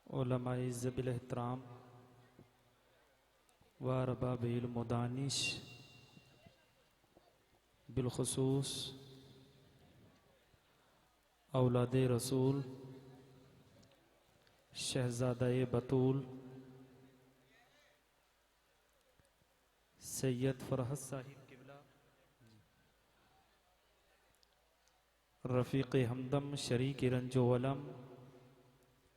उलमाए ज़बिल एहतराम व अरबाबिल मुदानिश बिलखुसूस औलाद रसूल शहज़ादा बतूल सैयद फरहत साहिब किबला, रफ़ीक़ हमदम शरीक रंजो वलम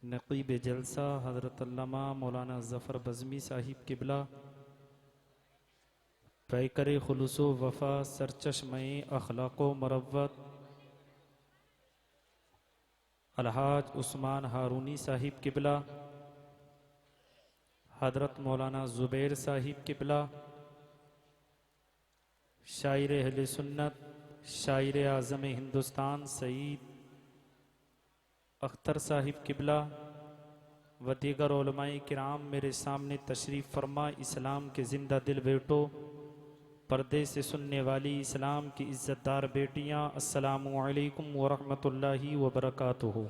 नक़ीब जलसा हज़रत अल्लामा मौलाना ज़फ़र बज़मी साहिब किबला, पैकर खुलूसो वफ़ा सरचश्मे अखलाक़ो मरव्वत अलहाज उस्मान हारूनी साहिब किबला, हज़रत मौलाना ज़ुबैर साहिब किबला, शायर अहले सुन्नत शायर आज़म हिंदुस्तान सईद अख्तर साहिब किबला व दीगर उलमाए किराम मेरे सामने तशरीफ़ फरमा। इस्लाम के ज़िंदा दिल बेटो, पर्दे से सुनने वाली इस्लाम की इज़्ज़तदार बेटियां, अस्सलामु अलैकुम व रहमतुल्लाहि व बरकातुहू।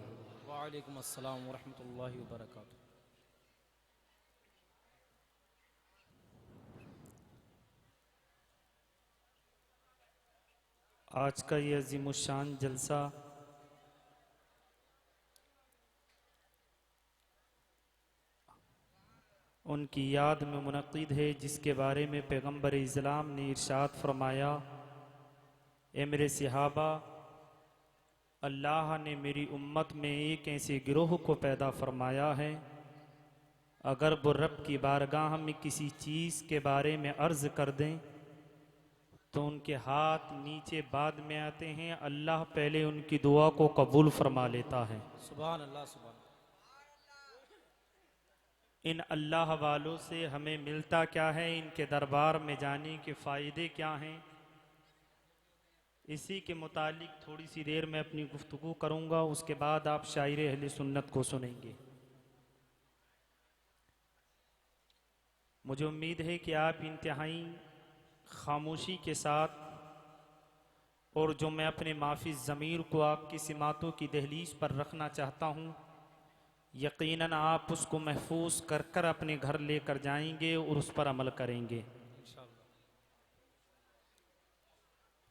वालेकुम अस्सलाम व रहमतुल्लाहि व बरकातुहू। आज का ये अज़ीमुश्शान जलसा उनकी याद में मुनक़्क़िद है जिसके बारे में पैगम्बर इस्लाम ने इरशाद फरमाया, ए मेरे सहाबा, अल्लाह ने मेरी उम्मत में एक ऐसे गिरोह को पैदा फरमाया है, अगर वो रब की बारगाह में किसी चीज़ के बारे में अर्ज़ कर दें तो उनके हाथ नीचे बाद में आते हैं, अल्लाह पहले उनकी दुआ को कबूल फरमा लेता है। सुभान अल्लाह सुभान। इन अल्लाह वालों से हमें मिलता क्या है, इनके दरबार में जाने के फ़ायदे क्या हैं, इसी के मुतालिक थोड़ी सी देर में अपनी गुफ्तगू करूँगा। उसके बाद आप शायर अहले सुन्नत को सुनेंगे। मुझे उम्मीद है कि आप इंतहाई खामोशी के साथ, और जो मैं अपने माफी ज़मीर को आपकी सिमातों की दहलीज पर रखना चाहता हूँ, यकीनन आप उसको महफूज कर कर अपने घर लेकर जाएंगे और उस पर अमल करेंगे।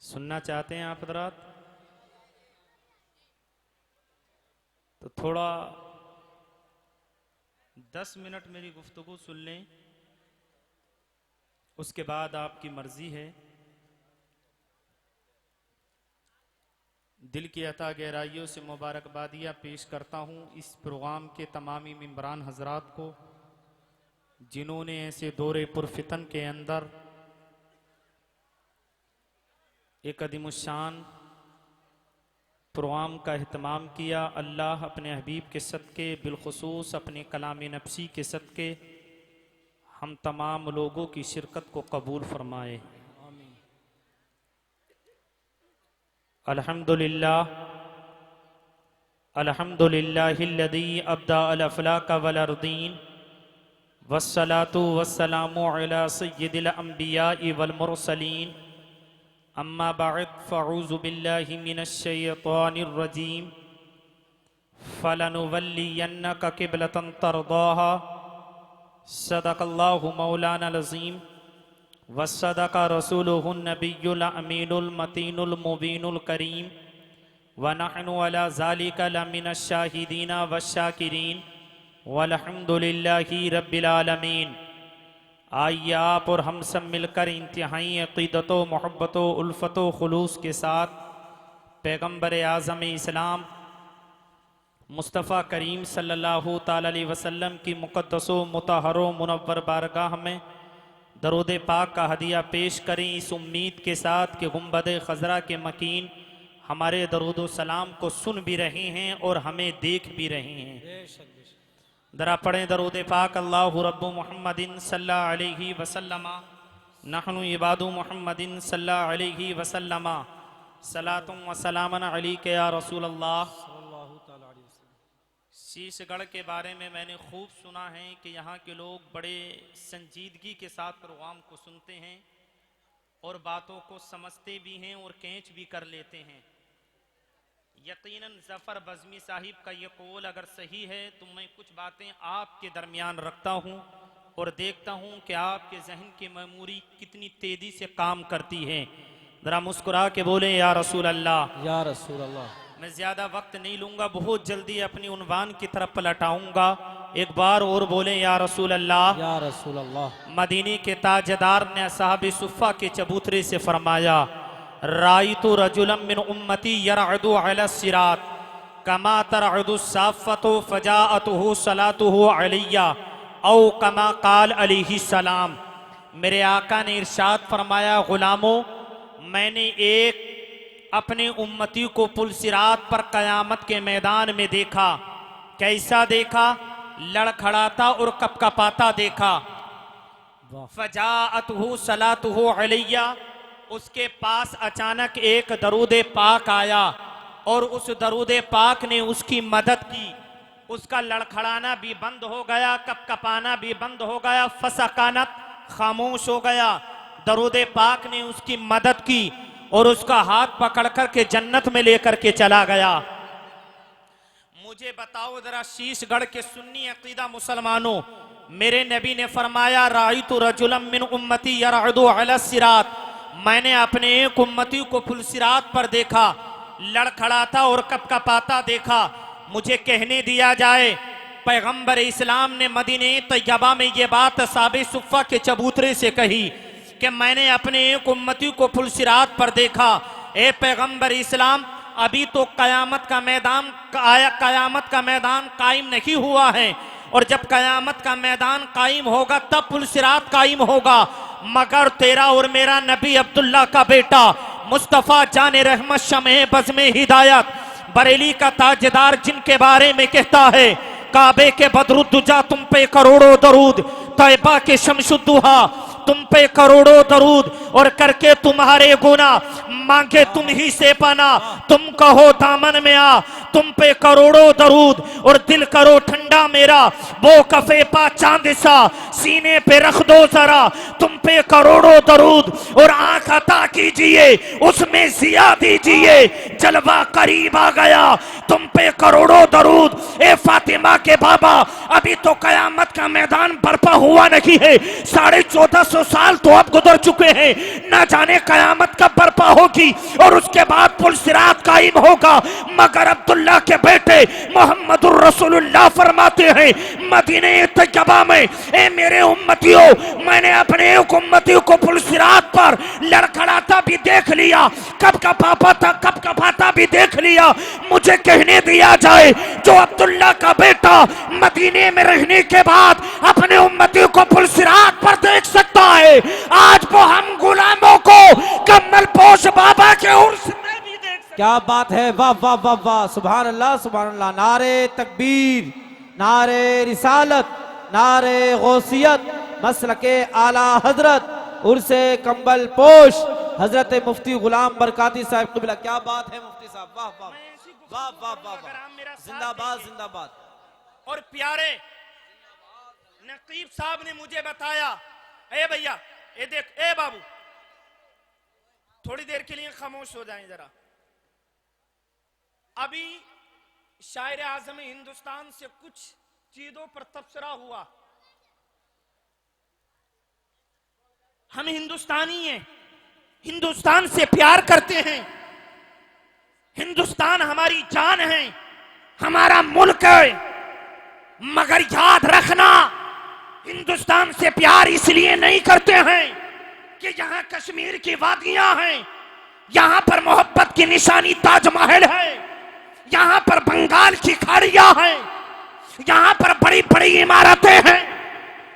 सुनना चाहते हैं आप हज़रात? तो थोड़ा 10 मिनट मेरी गुफ्तगू सुन लें, उसके बाद आपकी मर्जी है। दिल की अता गहराइयों से मुबारकबादियाँ पेश करता हूँ इस प्रोग्राम के तमामी मेंबरान हजरात को, जिन्होंने ऐसे दौरे पुरफितन के अंदर एक अदीमुश्शान प्रोग्राम का अहतमाम किया। अल्लाह अपने हबीब के सदक़े, बिलखुसूस अपने कलाम नफ्सी के सदक़े, हम तमाम लोगों की शिरकत को कबूल फरमाए। आमीन। अल्हम्दुलिल्लाह अल्हम्दुलिल्लाहिल्लज़ी अब्दा अल अफ़लाक वल अर्दीन वस्सलातु वस्सलामु अला सय्यिदिल अंबिया'i वल मुरसलीन, अम्मा बअद फ़अऊज़ु बिल्लाहि मिनश शैतानिर रजीम, फ़लनुवल्लियन्नका क़िबलतन तरदाहा, सदक़ल्लाहु मौलानाल अज़ीम वस्सदक़ रसूलुहुन नबियुल अमीनुल मतीनुल मुबीनुल करीम, व नहनु अला ज़ालिका लमिनश शाहिदीन वश्शाकिरीन वल्हम्दुलिल्लाहि रब्बिल आलमीन। आइए आप और हम सब मिलकर इंतहाई अक़ीदत व मोहब्बत व उल्फत व खुलूस के साथ पैगम्बर आज़म इस्लाम मुस्तफ़ा करीम सल्लल्लाहु ताला अलैहि वसल्लम की मुक़द्दस व मुतहहर व मुनव्वर बारगाह में दरूद पाक का हदिया पेश करें, इस उम्मीद के साथ कि गुंबद खज़रा के मकीन हमारे दरूद व सलाम को सुन भी रहे हैं और हमें देख भी रहे हैं। बेशक बेशक। दरा पढ़ें दरूद पाक। अल्लाहु रब्बु मुहम्मदिन सल्लल्लाहु अलैहि वसल्लमा नहनु इबादु मुहम्मदिन सल्लल्लाहु अलैहि वसल्लमा सलातुम व सलामन अलैका या रसूल अल्लाह। सल्लल्लाहु ताला अलैहि वसल्लम। शीशगढ़ के बारे में मैंने खूब सुना है कि यहाँ के लोग बड़े संजीदगी के साथ प्रोग्राम को सुनते हैं और बातों को समझते भी हैं और कैच भी कर लेते हैं। यकीनन जफर बज़मी साहिब का ये कौल अगर सही है तो मैं कुछ बातें आपके दरमियान रखता हूँ और देखता हूँ कि आपके जहन की मेमोरी कितनी तेजी से काम करती है। जरा मुस्कुरा के बोले या रसूल अल्लाह। या रसूल अल्लाह। मैं ज्यादा वक्त नहीं लूंगा, बहुत जल्दी अपनी उन्वान की तरफ पलटाऊंगा। एक बार और बोले या रसूल अल्लाह। या रसूल अल्लाह। मदीने के ताजदार ने असहाब सुफ़ा के चबूतरे से फरमाया, राइतु रजुलम मिन उम्मती यरअदु अला सिरात कमा तरअदु साफ़तु फजाअतुहु सलातुहु अलैया औ कमा काल अलैहि सलाम। मेरे आका ने इरशाद फरमाया, गुलामों, मैंने एक अपने उम्मती को पुलसिरात पर कयामत के मैदान में देखा। कैसा देखा? लड़खड़ाता और कपकपाता देखा। फजाअतहु सलातुहु अलैया, उसके पास अचानक एक दरूद पाक आया और उस दरूद पाक ने उसकी मदद की। उसका लड़खड़ाना भी बंद हो गया, कपकपाना भी बंद हो गया, फसकानत, खामोश हो गया। दरूद पाक ने उसकी मदद की और उसका हाथ पकड़ कर के जन्नत में लेकर के चला गया। मुझे बताओ जरा शीशगढ़ के सुन्नी अकीदा मुसलमानों, मेरे नबी ने फरमाया, राइतु रजुलम मिन उम्मती यरअदु अला सिरात, मैंने अपने एक उम्मती को पुलसिरात पर देखा, लड़खड़ाता और कपकपाता देखा। मुझे कहने दिया जाए, पैगंबर इस्लाम ने मदीने तैयबा में ये बात असहाबे सुफ़ा के चबूतरे से कही कि मैंने अपने एक उम्मती को पुलसिरात पर देखा। ए पैगंबर इस्लाम, अभी तो कयामत का मैदान कायम नहीं हुआ है, और जब कयामत का मैदान कायम होगा तब पुलसिरात कायम होगा। मगर तेरा और मेरा नबी अब्दुल्ला का बेटा मुस्तफ़ा जाने रहमत शमे बज़्मे हिदायत बरेली का ताजदार, जिनके बारे में कहता है, काबे के बदरुद्दुजा तुम पे करोड़ों दरूद, तैबा के शमशुद्दुहा तुम पे करोड़ों दरूद, और करके तुम्हारे गुना मांगे तुम ही से पना, तुम कहो दामन में आ, तुम पे करोड़ों दरूद, और दिल करो ठंडा मेरा, वो कफे पा चांद सा सीने पे रख दो जरा, तुम पे करोड़ों दरूद, और आंख अता कीजिए उसमें जिया दीजिए, जलवा करीब आ गया, तुम पे करोड़ों दरूद। ए फातिमा के बाबा, अभी तो कयामत का मैदान बर्पा हुआ नहीं है, 1450 साल तो अब गुजर चुके हैं, न जाने कयामत कब बर्पा होगी और उसके बाद पुलसिरात कायम होगा। मगर अब्दुल्ला के बेटे मोहम्मदुर रसूलुल्लाह फरमाते हैं, मदीने तैयबा में, ए मेरे उम्मतियों, मैंने अपने एक उम्मती को पुलसिरात पर लड़खड़ाता भी देख लिया, कपकपाता भी देख लिया। मुझे कहने दिया जाए, जो अब्दुल्ला का बेटा मदीने में रहने के बाद अपने उम्मती को पुलसिरात पर देख सकता है, आज वो हम गुलामों को कम्मल पोश बाबा के उर्स में भी देख सकते। क्या बात है, वाह वाह वाह वाह, सुभान अल्लाह सुभान अल्लाह। नारे तकबीर, नारे रिसालत, नारे गौसियत, मसलके आला हजरत, उर्से कंबल पोश हजरत मुफ्ती गुलाम बरकाती साहब क़िबला। क्या बात है मुफ्ती साहब, वाह वाह वाह वाह वाह, जिंदाबाद जिंदाबाद। और प्यारे नकीब साहब ने मुझे बताया, ए भैया, ए देख, ए बाबू, थोड़ी देर के लिए खामोश हो जाएं जरा। अभी शायर आजम हिंदुस्तान से कुछ चीजों पर तबसरा हुआ। हम हिंदुस्तानी हैं, हिंदुस्तान से प्यार करते हैं, हिंदुस्तान हमारी जान है, हमारा मुल्क है। मगर याद रखना, हिंदुस्तान से प्यार इसलिए नहीं करते हैं कि यहां कश्मीर की वादियां हैं, यहां पर मोहब्बत की निशानी ताजमहल है, यहां पर बंगाल की खाड़ियां हैं, यहां पर बड़ी बड़ी इमारतें हैं।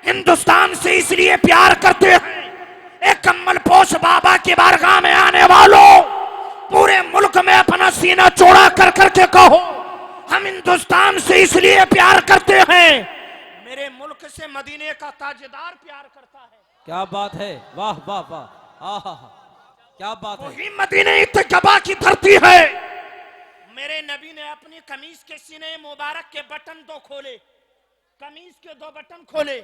हिंदुस्तान से इसलिए प्यार करते हैं, एक कम्मल पोश बाबा की बारगाह में आने वालों, पूरे मुल्क में अपना सीना चौड़ा कर करके कहो, हम हिंदुस्तान से इसलिए प्यार करते हैं, मेरे मुल्क से मदीने का ताजदार प्यार करता है। क्या बात है, वाह वाह वाह, आहा, क्या बात है। वही मदीने तैयबा की धरती है। मेरे नबी ने अपनी कमीज के सीने मुबारक के बटन दो खोले, कमीज के 2 बटन खोले,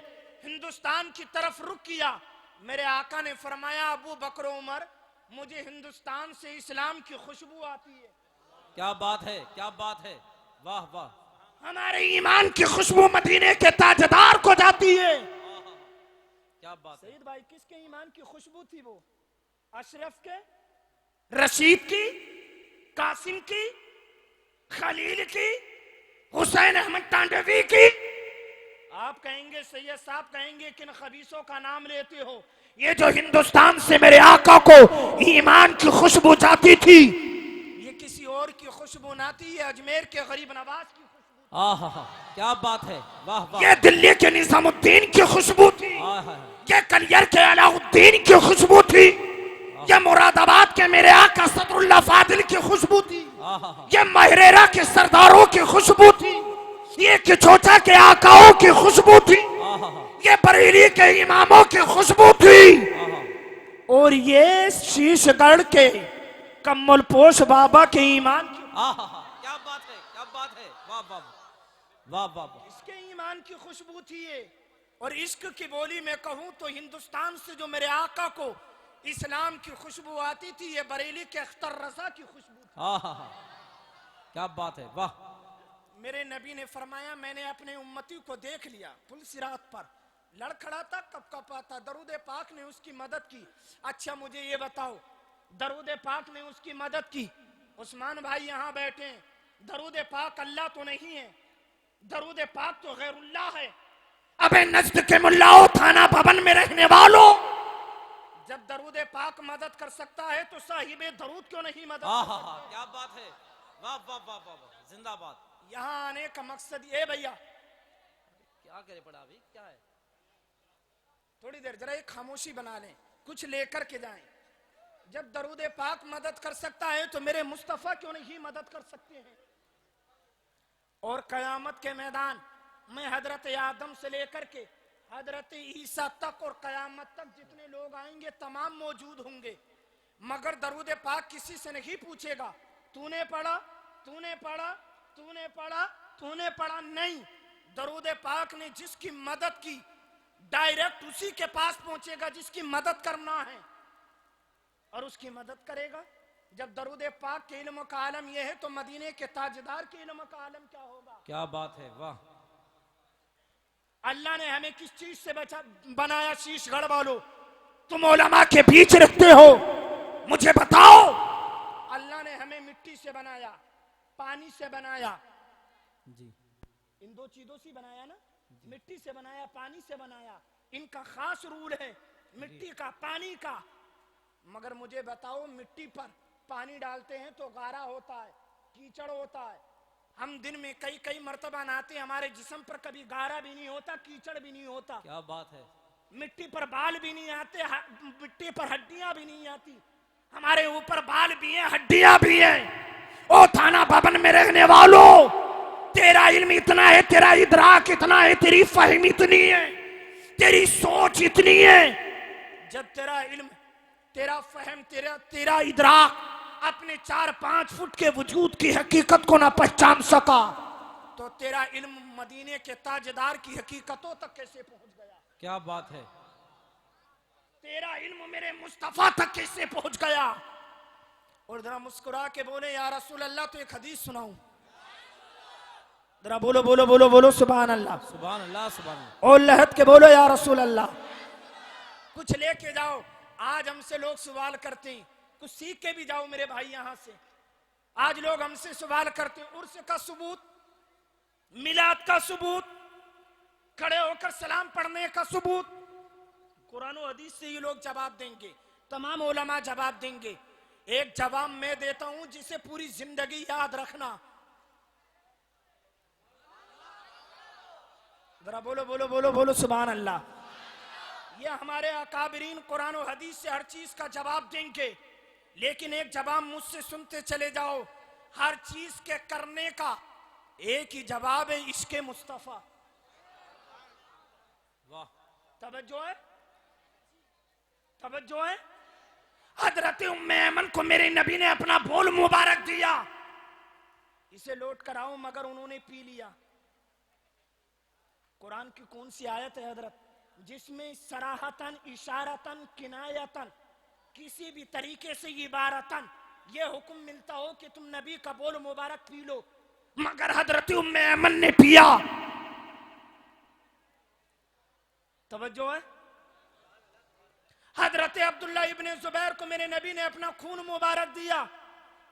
हिंदुस्तान की तरफ रुख किया। मेरे आका ने फरमाया, अबू बकर उमर, मुझे हिंदुस्तान से इस्लाम की खुशबू आती है। क्या बात है, क्या बात है, वाह वाह। हमारे ईमान की खुशबू मदीने के ताजदार को जाती है। क्या बात है। सईद भाई किसके ईमान की खुशबू थी वो? अशरफ के, रशीद की, कासिम की, खलील की, हुसैन अहमद टांडवी की। आप कहेंगे सैयद साहब कहेंगे किन खबीसों का नाम लेते हो? ये जो हिंदुस्तान से मेरे आका को ईमान की खुशबू जाती थी, ये किसी और की खुशबू ना थी, ये अजमेर के गरीब नवाज की खुशबू। आहा, क्या बात है, वाह वाह। ये दिल्ली के निजामुद्दीन की खुशबू थी, ये कलियर के अलाउद्दीन की खुशबू थी, ये मुरादाबाद के मेरे आका सदरुल्लाह फादिल की खुशबू थी, ये महरेरा के सरदारों की खुशबू थी, ये किचोचा के आकाओं की खुशबू थी, ये बरेली के इमामों की खुशबू थी, और ये शीशगढ़ के कम्मल पोश बाबा के ईमान की। क्या बात है, क्या बात है, वाह वाह वाह वाह वाह। इसके ईमान की खुशबू थी ये। और इश्क की बोली में कहूं तो हिंदुस्तान से जो मेरे आका को इस्लाम की खुशबू आती थी, ये बरेली के अख्तर रजा की खुशबू थी। क्या बात है, वाह। मेरे नबी ने फरमाया मैंने अपने उम्मती को देख लिया, पुल सिरात पर लड़खड़ा था, कपकपा था, दरूद पाक ने उसकी मदद की। अच्छा मुझे ये बताओ, दरूद पाक ने उसकी मदद की, उस्मान भाई यहाँ बैठे हैं, दरूद पाक अल्लाह तो नहीं है, दरूद पाक तो गैरुल्लाह है। अबे नज्द के मुल्लाओं, थाना भवन में रहने वालों, जब दरूद पाक मदद कर सकता है तो साहिबे दरूद क्यों नहीं मदद कर सकता? क्या बात है, वाह वाह वाह वाह, जिंदाबाद। यहाँ आने का मकसद ये भैया, क्या करे पड़ा अभी, क्या है? थोड़ी देर जरा एक खामोशी बना लें, कुछ लेकर के जाएं। जब दरूद पाक मदद कर सकता है तो मेरे मुस्तफा क्यों नहीं मदद कर सकते हैं? और कयामत के मैदान में हजरत आदम से लेकर के हजरत ईसा तक और कयामत तक जितने लोग आएंगे तमाम मौजूद होंगे, मगर दरूद पाक किसी से नहीं पूछेगा तूने पढ़ा, तूने पढ़ा, तूने पढ़ा, तूने पढ़ा, नहीं। दरूद पाक ने जिसकी मदद की डायरेक्ट उसी के पास पहुंचेगा जिसकी मदद करना है, और उसकी मदद करेगा। जब दरूद पाक के इल्म का आलम यह है तो मदीने के ताजदार के इल्म का आलम क्या होगा? क्या बात है, वाह। अल्लाह ने हमें किस चीज से बनाया? शीशगढ़ वालों, तुम उलमा के बीच रखते हो, मुझे बताओ। अल्लाह ने हमें मिट्टी से बनाया, पानी से बनाया जी, इन दो चीजों से बनाया ना, मिट्टी से बनाया, पानी से बनाया। इनका खास रूल है मिट्टी का, पानी का। मगर मुझे बताओ, मिट्टी पर पानी डालते हैं तो गारा होता है, कीचड़ होता है। हम दिन में कई कई मर्तबा नहाते, हमारे जिस्म पर कभी गारा भी नहीं होता, कीचड़ भी नहीं होता। क्या बात है। मिट्टी पर बाल भी नहीं आते, मिट्टी पर हड्डियां भी नहीं आती। हमारे ऊपर बाल भी हैं, हड्डियां भी हैं। ओ थाना भवन में रहने वालों, तेरा इल्म इतना है, तेरा इदराक इतना है, तेरी फहम इतनी है, तेरी सोच इतनी है। जब तेरा इल्म, तेरा फहम, तेरा इदराक अपने 4-5 फुट के वजूद की हकीकत को ना पहचान सका, तो तेरा इल्म मदीने के ताजदार की हकीकतों तक कैसे पहुंच गया? क्या बात है। तेरा इल्म मेरे मुस्तफा तक कैसे पहुंच गया? और जरा मुस्कुरा के बोले या रसूल अल्लाह, तो एक हदीस सुनाऊं? जरा बोलो बोलो बोलो बोलो सुभान अल्लाह, सुभान अल्लाह, सुभान अल्लाह। और लहद के बोलो या रसूल अल्लाह। कुछ लेके जाओ। आज हमसे लोग सवाल करते हैं, कुछ सीख के भी जाओ मेरे भाई यहां से। आज लोग हमसे सवाल करते हैं, उर्स का सबूत, मिलाद का सबूत, खड़े होकर सलाम पढ़ने का सबूत। कुरान और हदीस से ये लोग जवाब देंगे, तमाम उलमा जवाब देंगे। एक जवाब मैं देता हूं जिसे पूरी जिंदगी याद रखना। जरा बोलो बोलो बोलो बोलो सुभान अल्लाह। ये हमारे अकाबरीन कुरान और हदीस से हर चीज का जवाब देंगे, लेकिन एक जवाब मुझसे सुनते चले जाओ। हर चीज के करने का एक ही जवाब है, इश्क़े मुस्तफा। वाह, तवज्जो है, तवज्जो है। हजरत उम्मे ऐमन को मेरे नबी ने अपना बोल मुबारक दिया, इसे लौट कर आओ, मगर उन्होंने पी लिया। कुरान की कौन सी आयत है हजरत जिसमें सराहतन, इशारतन, किनायतन, किसी भी तरीके से इबारतन ये हुक्म मिलता हो कि तुम नबी का बोल मुबारक पी लो, मगर हजरत उम्मे ऐमन ने पिया। तवज्जो है। हजरत अब्दुल्ला इब्ने जुबैर को मेरे नबी ने अपना खून मुबारक दिया,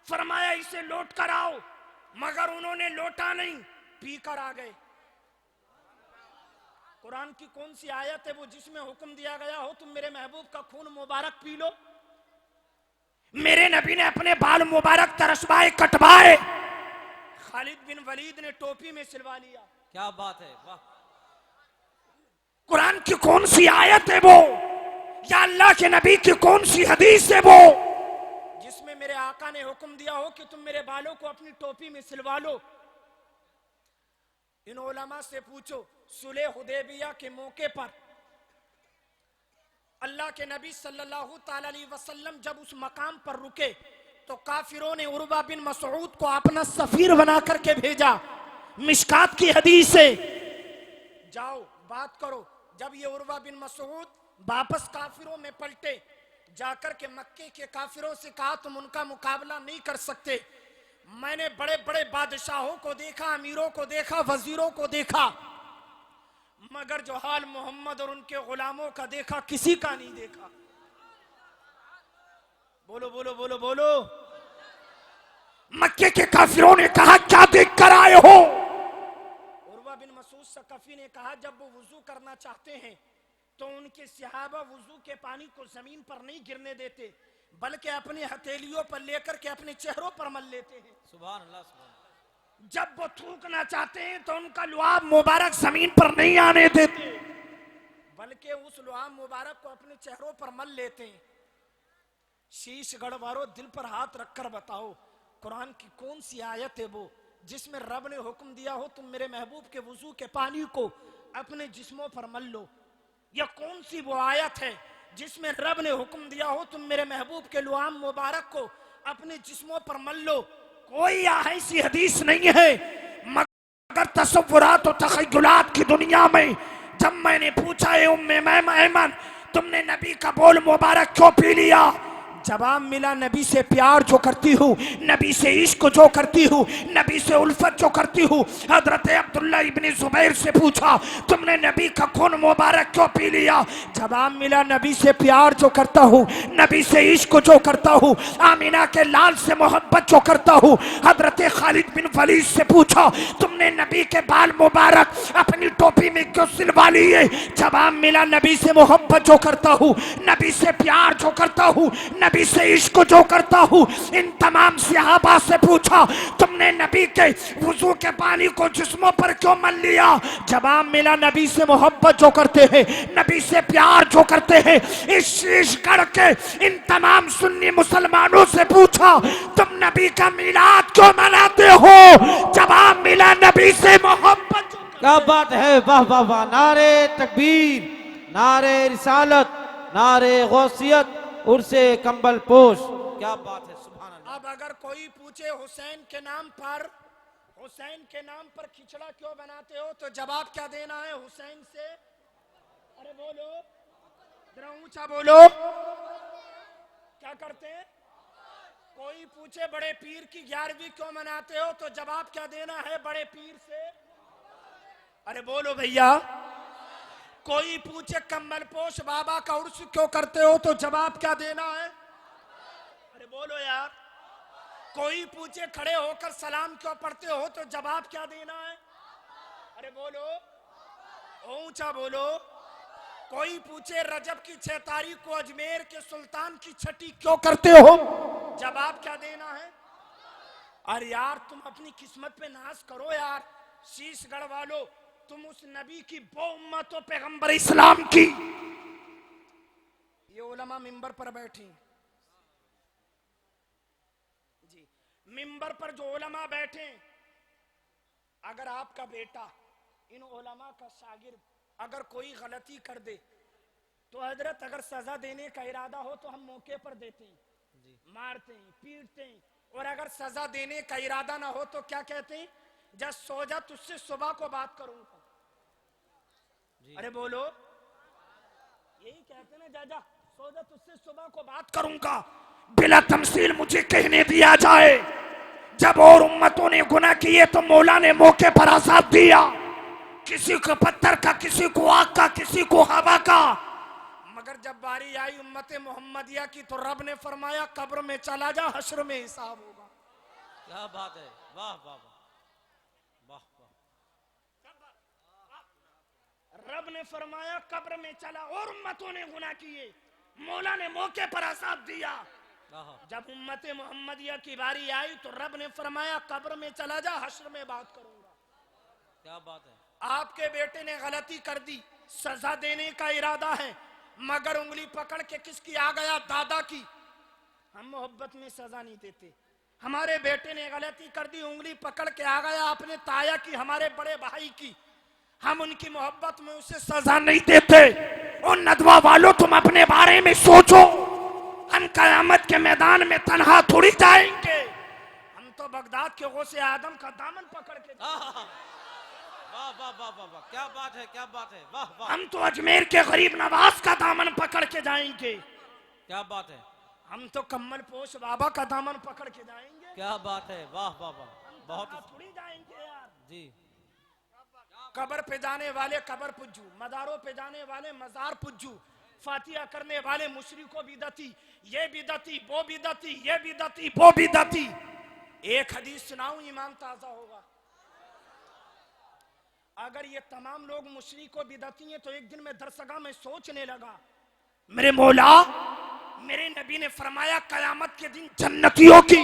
फरमाया इसे लौट कर आओ, मगर उन्होंने लौटा नहीं, पी कर आ गए। कुरान की कौन सी आयत है वो जिसमें हुक्म दिया गया हो तुम मेरे महबूब का खून मुबारक पी लो? मेरे नबी ने अपने बाल मुबारक तरसवाए, कटवाए, खालिद बिन वलीद ने टोपी में सिलवा लिया। क्या बात है, वाह। कुरान की कौन सी आयत है वो, या अल्लाह के नबी की कौन सी हदीस है वो जिसमें मेरे आका ने हुक्म दिया हो कि तुम मेरे बालों को अपनी टोपी में सिलवा लो? इन उलमा से पूछो, सुलह हुदैबिया के मौके पर अल्लाह के नबी सल्लल्लाहु ताला अलैहि वसल्लम जब उस मकाम पर रुके तो काफिरों ने उर्वा बिन मसऊद को अपना सफीर बना करके भेजा। मिशकात की हदीस है, जाओ बात करो। जब ये उर्वा बिन मसऊद वापस काफिरों में पलटे, जाकर के मक्के के काफिरों से कहा तुम उनका मुकाबला नहीं कर सकते। मैंने बड़े बड़े बादशाहों को देखा, अमीरों को देखा, वजीरों को देखा, मगर जो हाल मोहम्मद और उनके गुलामों का देखा किसी का नहीं देखा। बोलो बोलो बोलो बोलो। मक्के के काफिरों ने कहा क्या देख कर आए हो? उर्वा बिन मसूद सकफी ने कहा जब वो वुजू करना चाहते हैं तो उनके सहाबा वुजू के पानी को जमीन पर नहीं गिरने देते, बल्कि अपनी हथेलियों पर लेकर के अपने चेहरों पर मल लेते हैं। सुभान अल्लाह, सुभान अल्लाह। जब वो थूकना चाहते हैं तो उनका लुआब मुबारक जमीन पर नहीं आने देते, बल्कि उस लुआब मुबारक को अपने चेहरों पर मल लेते हैं। शीश गढ़वारो, दिल पर हाथ रखकर बताओ, कुरान की कौन सी आयत है वो जिसमें रब ने हुक्म दिया हो तुम मेरे महबूब के वुजू के पानी को अपने जिस्मों पर मल लो? या कौन सी वो आयत है जिसमें रब ने हुक्म दिया हो तुम मेरे महबूब के लुआम मुबारक को अपने जिस्मों पर मल लो? कोई ऐसी हदीस नहीं है, मगर तसव्वुरात और तखय्युलात की दुनिया में जब मैंने पूछा है उम्मे ऐमन तुमने नबी का बोल मुबारक क्यों पी लिया, जवाब मिला नबी से प्यार जो करती हूँ, नबी से इश्क जो करती हूँ, नबी से उल्फत जो करती हूँ। हजरत अब्दुल्ला इब्ने जुबैर से पूछा तुमने नबी का खून मुबारक क्यों पी लिया, जवाब मिला नबी से प्यार जो करता हूँ, नबी से इश्क जो करता हूँ, आमिना के लाल से मोहब्बत जो करता हूँ। हजरत खालिद बिन वलीद से पूछा तुमने नबी के बाल मुबारक अपनी टोपी में क्यों सिलवा लिए, जवाब मिला नबी से मोहब्बत जो करता हूँ, नबी से प्यार जो करता हूँ, नबी से इश्क जो करता हूँ। इन तमाम सहाबा से पूछा तुमने नबी के वुजू के पानी को जिस्मों पर क्यों मल लिया, जवाब मिला नबी से मोहब्बत जो करते हैं, नबी से प्यार जो करते हैं। इस शीश गढ़ के इन तमाम सुन्नी मुसलमानों से पूछा तुम नबी का मिलाद क्यों मनाते हो, जवाब मिला नबी से मोहब्बत। क्या बात है, वाह वाह वाह। नारे तकबीर, नारे रिसालत, नारे गौसियत, उर्से कंबल पोश। क्या बात है, सुभान अल्लाह। अब अगर कोई पूछे हुसैन के नाम पर खिचड़ा क्यों बनाते हो, तो जवाब क्या देना है हुसैन से? अरे बोलो, जरा ऊंचा बोलो, क्या करते हैं? कोई पूछे बड़े पीर की 11वीं क्यों मनाते हो, तो जवाब क्या देना है बड़े पीर से? अरे बोलो भैया। कोई पूछे कम्बल पोश बाबा का उर्स क्यों करते हो, तो जवाब क्या देना है? अरे बोलो यार। कोई पूछे खड़े होकर सलाम क्यों पढ़ते हो, तो जवाब क्या देना है? अरे बोलो, ऊंचा बोलो। कोई पूछे रजब की 6 तारीख को अजमेर के सुल्तान की छठी क्यों करते हो, जवाब क्या देना है? अरे यार तुम अपनी किस्मत पे नाज करो यार, शीश गढ़वा लो, तुम उस नबी की वो उम्मत हो पैगंबर इस्लाम की। ये उलमा मिंबर पर बैठी जी, मिंबर पर जो उलमा बैठे, अगर आपका बेटा इन उलमा का शागिर्द अगर कोई गलती कर दे तो हजरत अगर सजा देने का इरादा हो तो हम मौके पर देते हैं, मारते हैं, पीटते हैं, और अगर सजा देने का इरादा ना हो तो क्या कहते हैं, जब सो जा तुझसे सुबह को बात करूंगा। अरे बोलो, यही कहते ना, जा सो जा तुझसे सुबह को बात करूंगा। बिला तमसील मुझे कहने दिया जाए, जब और उम्मतों ने गुनाह किए तो मौला ने मौके पर आजाद दिया, किसी को पत्थर का, किसी को आग का, किसी को हवा का। मगर जब बारी आई उम्मत मोहम्मदिया की तो रब ने फरमाया कब्र में चला जा, हश्र में हिसाब होगा। क्या बात है, वाह वाह वाह वाह। रब ने फरमाया कब्र में चला, और उम्मतों ने गुनाह किए, मौला ने मौके पर आजाद दिया। जब उम्मत मोहम्मदिया की बारी आई तो रब ने फरमाया कब्र में चला जा, हश्र में बात करूंगा। क्या बात है। आपके बेटे ने गलती कर दी, सजा देने का इरादा है, मगर उंगली पकड़ के किसकी आ गया? दादा की। हम मोहब्बत में सजा नहीं देते। हमारे बेटे ने गलती कर दी, उंगली पकड़ के आ गया अपने ताया की, हमारे बड़े भाई की, हम उनकी मोहब्बत में उसे सजा नहीं देते। और नदवा वालों, तुम अपने बारे में सोचो, हम कयामत के मैदान में तन्हा थोड़ी जाएंगे। हम तो बगदाद के गौसे आदम का दामन पकड़ के, वाह वाह वाह वाह वाह, क्या बात है, क्या बात है, वाह वाह। हम तो अजमेर के गरीब नवाज का दामन पकड़ के जाएंगे। क्या बात है। हम तो कम्मल पोश बाबा का दामन पकड़ के जाएंगे। क्या बात है, वाह वाह वाह, बहुत थोड़ी जाएंगे यार जी। कब्र पे जाने वाले कब्र पुज्जू, मदारों पे जाने वाले मजार पुज्जू, फातिया करने वाले मुशरिको बिदती, ये बिदती, वो बिदती, ये बिदती, वो बिदती। एक हदीस सुनाऊं, ईमान ताजा होगा। अगर ये तमाम लोग मुशरिको बिदती हैं तो एक दिन मैं दरसगाह में सोचने लगा, मेरे मौला, मेरे नबी ने फरमाया कयामत के दिन जन्नतियों की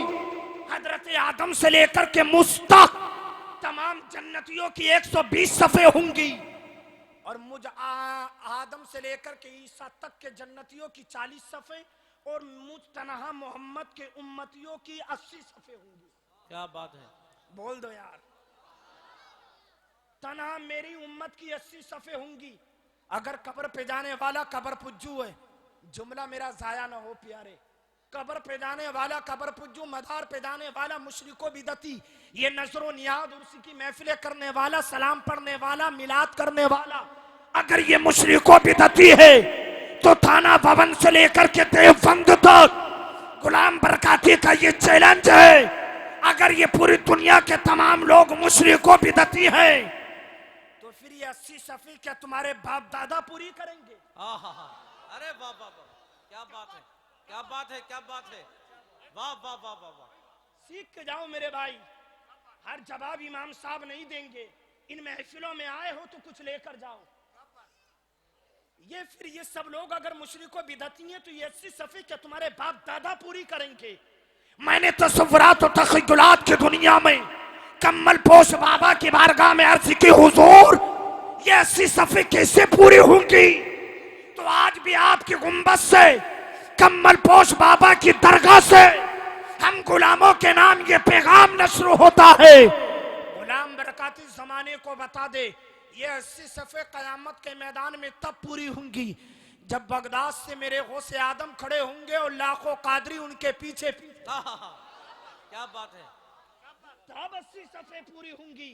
हजरत आदम से लेकर के मुस्तक तमाम जन्नतियों की 120 सफ़े होंगी, और मुझ आदम से लेकर के ईसा तक के जन्नतियों की 40 सफ़े, और मुझ तनहा मोहम्मद के उम्मतियों की 80 सफ़े होंगी। क्या बात है। बोल दो यार, तनहा मेरी उम्मत की 80 सफ़े होंगी। अगर कब्र पे जाने वाला कब्र पुज्जू है, जुमला मेरा जाया ना हो प्यारे, कब्र पे जाने वाला कब्र पुज्जू, मदार पे जाने वाला मुशरिको बिदती, ये नजरो नियाद उर्सी की महफिलें करने वाला, सलाम पढ़ने वाला, मिलाद करने वाला, अगर ये मुशरिको बिदती है तो थाना भवन से लेकर के देवबंद तक गुलाम बरकाती का ये चैलेंज है। अगर ये पूरी दुनिया के तमाम लोग मुशरिको बिदती हैं तो फिर ये 80 सफ़ी क्या तुम्हारे बाप दादा पूरी करेंगे? अरे वाह वाह वाह, क्या बात है, क्या बात है, क्या बात है, वाह वाह वाह वाह वाह। सीख के जाओ मेरे भाई, हर जवाब इमाम साहब नहीं देंगे। इन महफिलों में आए हो तो कुछ लेकर जाओ। ये फिर ये सब लोग अगर मुशरिको बिदती हैं तो ये 80 सफ़े क्या तुम्हारे बाप दादा पूरी करेंगे? मैंने तसव्वुरात और तख़य्युलात की दुनिया में कम्मल पोश बाबा की बारगाह में अर्ज़ की, हुजूर ये 80 सफ़े कैसे पूरी होंगी? तो आज भी आपकी गुंबद से, कम्मल पोश बाबा की दरगाह से हम गुलामों के नाम ये पैगाम नश्र होता है, गुलाम बरकाती जमाने को बता दे, ये 80 सफ़े कयामत के मैदान में तब पूरी होंगी जब बगदाद से मेरे गौसे आदम खड़े होंगे और लाखों कादरी उनके पीछे पीछे। क्या बात है। तब 80 सफ़े पूरी होंगी।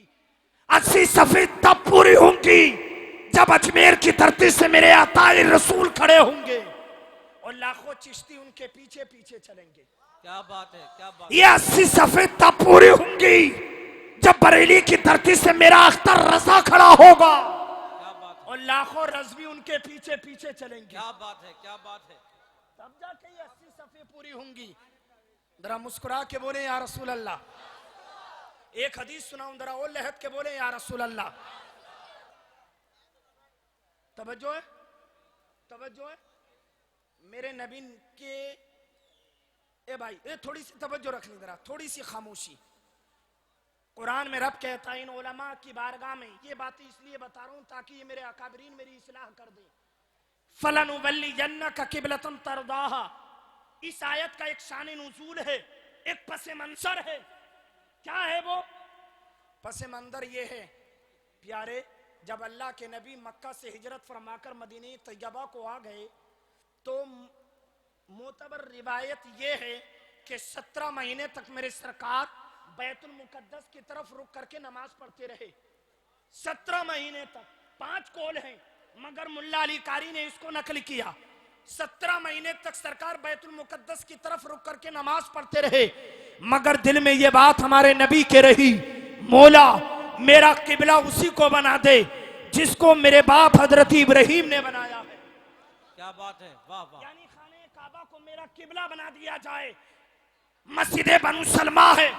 80 सफ़े तब पूरी होंगी जब अजमेर की धरती से मेरे आताए रसूल खड़े होंगे और लाखों चिश्ती उनके पीछे पीछे चलेंगे। क्या बात है, क्या बात। ये 80 सफ़े तब पूरी होंगी जब बरेली की धरती से मेरा अख्तर रजा खड़ा होगा और लाखों रज़वी उनके पीछे पीछे चलेंगे। क्या बात है, क्या बात है। तब जाके ये 80 सफ़े पूरी होंगी। जरा मुस्कुरा के बोले या रसूल अल्लाह। एक हदीस सुनाऊं, जरा और लहद के बोले या रसूल अल्लाह। तवज्जो है, तवज्जो है मेरे नबी के। ए भाई, ए थोड़ी सी तवज्जो रखनी, जरा थोड़ी सी खामोशी। कुरान में रब कहता है इन उलमा की बारगाह में, ये बातें इसलिए बता रहा हूं ताकि ये मेरे अकाबरीन मेरी इस्लाह कर दें। फलनुवल्लियन्नका क़िबलतन तरदाहा, इस आयत का एक शान नुज़ूल है, एक पसे मंजर है। क्या है वो पसे मंजर? ये है प्यारे, जब अल्लाह के नबी मक्का से हिजरत फरमाकर मदीने तैयबा को आ गए तो मोतबर रिवायत ये है कि 17 महीने तक मेरे सरकार बैतुल मुकद्दस की तरफ रुक करके नमाज पढ़ते रहे। 17 महीने तक। 5 कौल हैं मगर मुल्ला अली कारी ने इसको नकल किया। 17 महीने तक सरकार बैतुल मुकद्दस की तरफ रुक करके नमाज पढ़ते रहे, मगर दिल में ये बात हमारे नबी के रही, मौला मेरा किबला उसी को बना दे जिसको मेरे बाप हजरत इब्राहिम ने बनाया है। क्या बात है, वाह वाह। यानी खाने काबा को मेरा किबला बना दिया जाए। मस्जिद बनु सलमा है,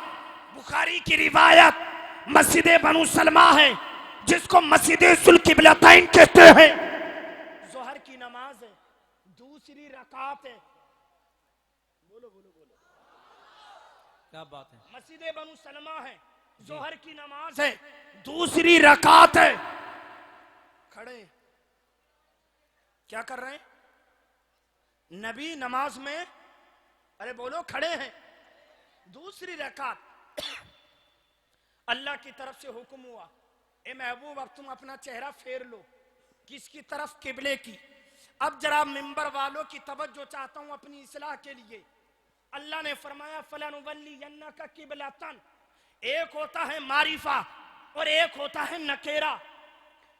बुखारी की रिवायत, मस्जिद बनु सलमा है जिसको मस्जिद सुल किबलतैन कहते हैं। जोहर की नमाज है, दूसरी रकात है। बोलो बोलो बोलो, क्या बात है। मस्जिद बनु सलमा है, जोहर की नमाज है, दूसरी रकात है। खड़े क्या कर रहे हैं? नबी नमाज में, अरे बोलो, खड़े हैं। दूसरी रकात अल्लाह की तरफ से हुक्म हुआ, ए महबूब अब तुम अपना चेहरा फेर लो। किसकी तरफ? किबले की। अब जरा मिंबर वालों की तवज्जो चाहता हूं अपनी इस्लाह के लिए। अल्लाह ने फरमाया फलनुवल्लियन्नका किबलतन। एक होता है मारिफा और एक होता है नकेरा।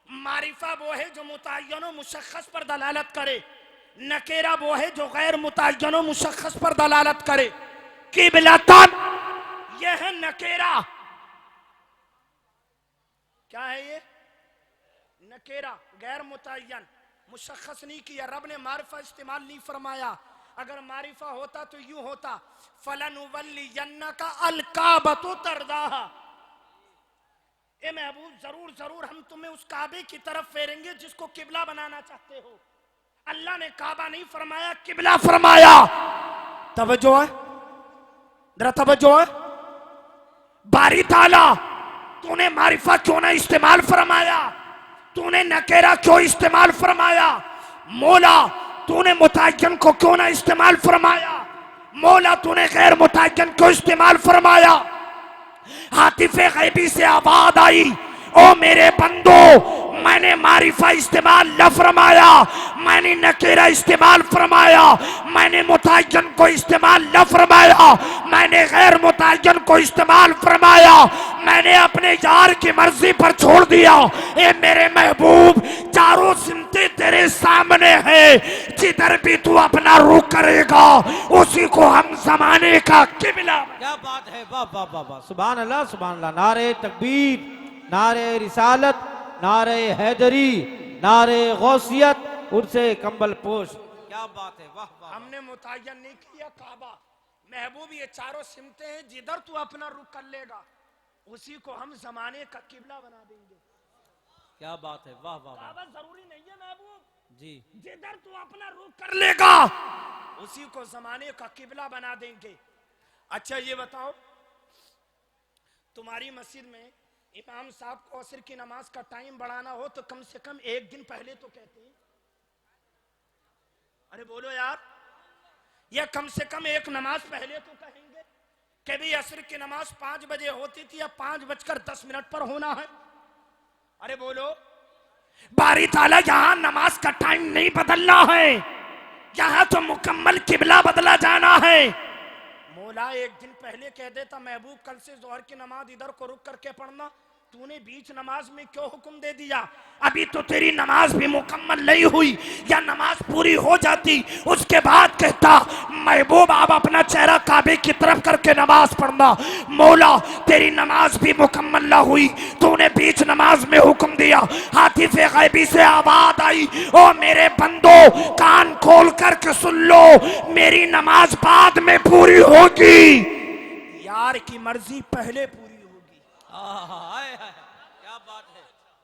मारिफा वो है जो मुतय्यन और मुशख्खस पर दलालत करे, नकेरा वो है जो गैर मुतय्यन और मुशख्खस पर दलालत करे। किबलतन ये है नकेरा। क्या है ये? नकेरा, गैर मुतय्यन, मुशख्खस नहीं किया। रब ने मारिफा इस्तेमाल नहीं फरमाया। अगर मारिफा होता तो यूं होता, फलनुवल्लियन्नका अलकाबतु तरदाहा। ए महबूब जरूर जरूर हम तुम्हें उस काबे की तरफ फेरेंगे जिसको किबला बनाना चाहते हो। अल्लाह ने काबा नहीं फरमाया, किबला फरमाया। तवज्जो है, जरा तवज्जो है। बारी ताला तूने मारिफा क्यों ना इस्तेमाल फरमाया? तूने नकेरा क्यों इस्तेमाल फरमाया? मौला तूने मुतय्यन को क्यों ना इस्तेमाल फरमाया? मौला तूने गैर मुतय्यन को इस्तेमाल फरमाया। हातिफे गैबी से आवाज आई, ओ मेरे बंदो, मैंने मारिफा इस्तेमाल न फरमाया, मैंने नकेरा इस्तेमाल फरमाया, मैंने मुतय्यन को इस्तेमाल न फरमाया, मैंने गैर मुतय्यन को इस्तेमाल फरमाया। मैंने अपने यार की मर्जी पर छोड़ दिया। ए मेरे महबूब, चारों सिमतें तेरे सामने है, जिधर भी तू अपना रुख करेगा उसी को हम जमाने का किबला। क्या बात है, वाह वाह वाह वाह, सुभान अल्लाह सुभान अल्लाह। नारे तकबीर, नारे रिसालत, नारे हैदरी, नारे गौसियत, उनसे कंबल पोश। क्या बात है, वाह वाह। हमने मुतय्यन नहीं किया काबा। महबूब ये चारों सिमतें हैं, जिधर तू अपना रुख कर लेगा उसी को हम जमाने का किबला बना देंगे। क्या बात है, वाह वाह वाह। काबा जरूरी नहीं है महबूब जी, जिधर तू अपना रुख कर लेगा उसी को जमाने का किबला बना देंगे। अच्छा ये बताओ, तुम्हारी मस्जिद में इमाम साहब को असर की नमाज का टाइम बढ़ाना हो तो कम से कम एक दिन पहले तो कहते हैं। अरे बोलो यार, या कम से कम एक नमाज पहले तो कहेंगे कि भाई असर की नमाज 5 बजे होती थी, अब 5:10 पर होना है। अरे बोलो, बारी ताला यहां नमाज का टाइम नहीं बदलना है, यहां तो मुकम्मल किबला बदला जाना है। मौला एक दिन पहले कह देता, महबूब कल से जोहर की नमाज इधर को रुक करके पढ़ना, तूने बीच नमाज में क्यों हुक्म दे दिया? अभी तो तेरी नमाज भी मुकम्मल नहीं हुई, या नमाज पूरी हो जाती उसके बाद कहता, महबूब आप अपना चेहरा काबे की तरफ करके नमाज पढ़ना। मौला तेरी नमाज भी मुकम्मल ना हुई, तूने बीच नमाज में हुक्म दिया। हातिफे गैबी से आवाज आई, ओ मेरे बंदो कान खोल करके सुन लो, मेरी नमाज बाद में पूरी होगी, यार की मर्जी पहले पूरी होगी। क्या बात है,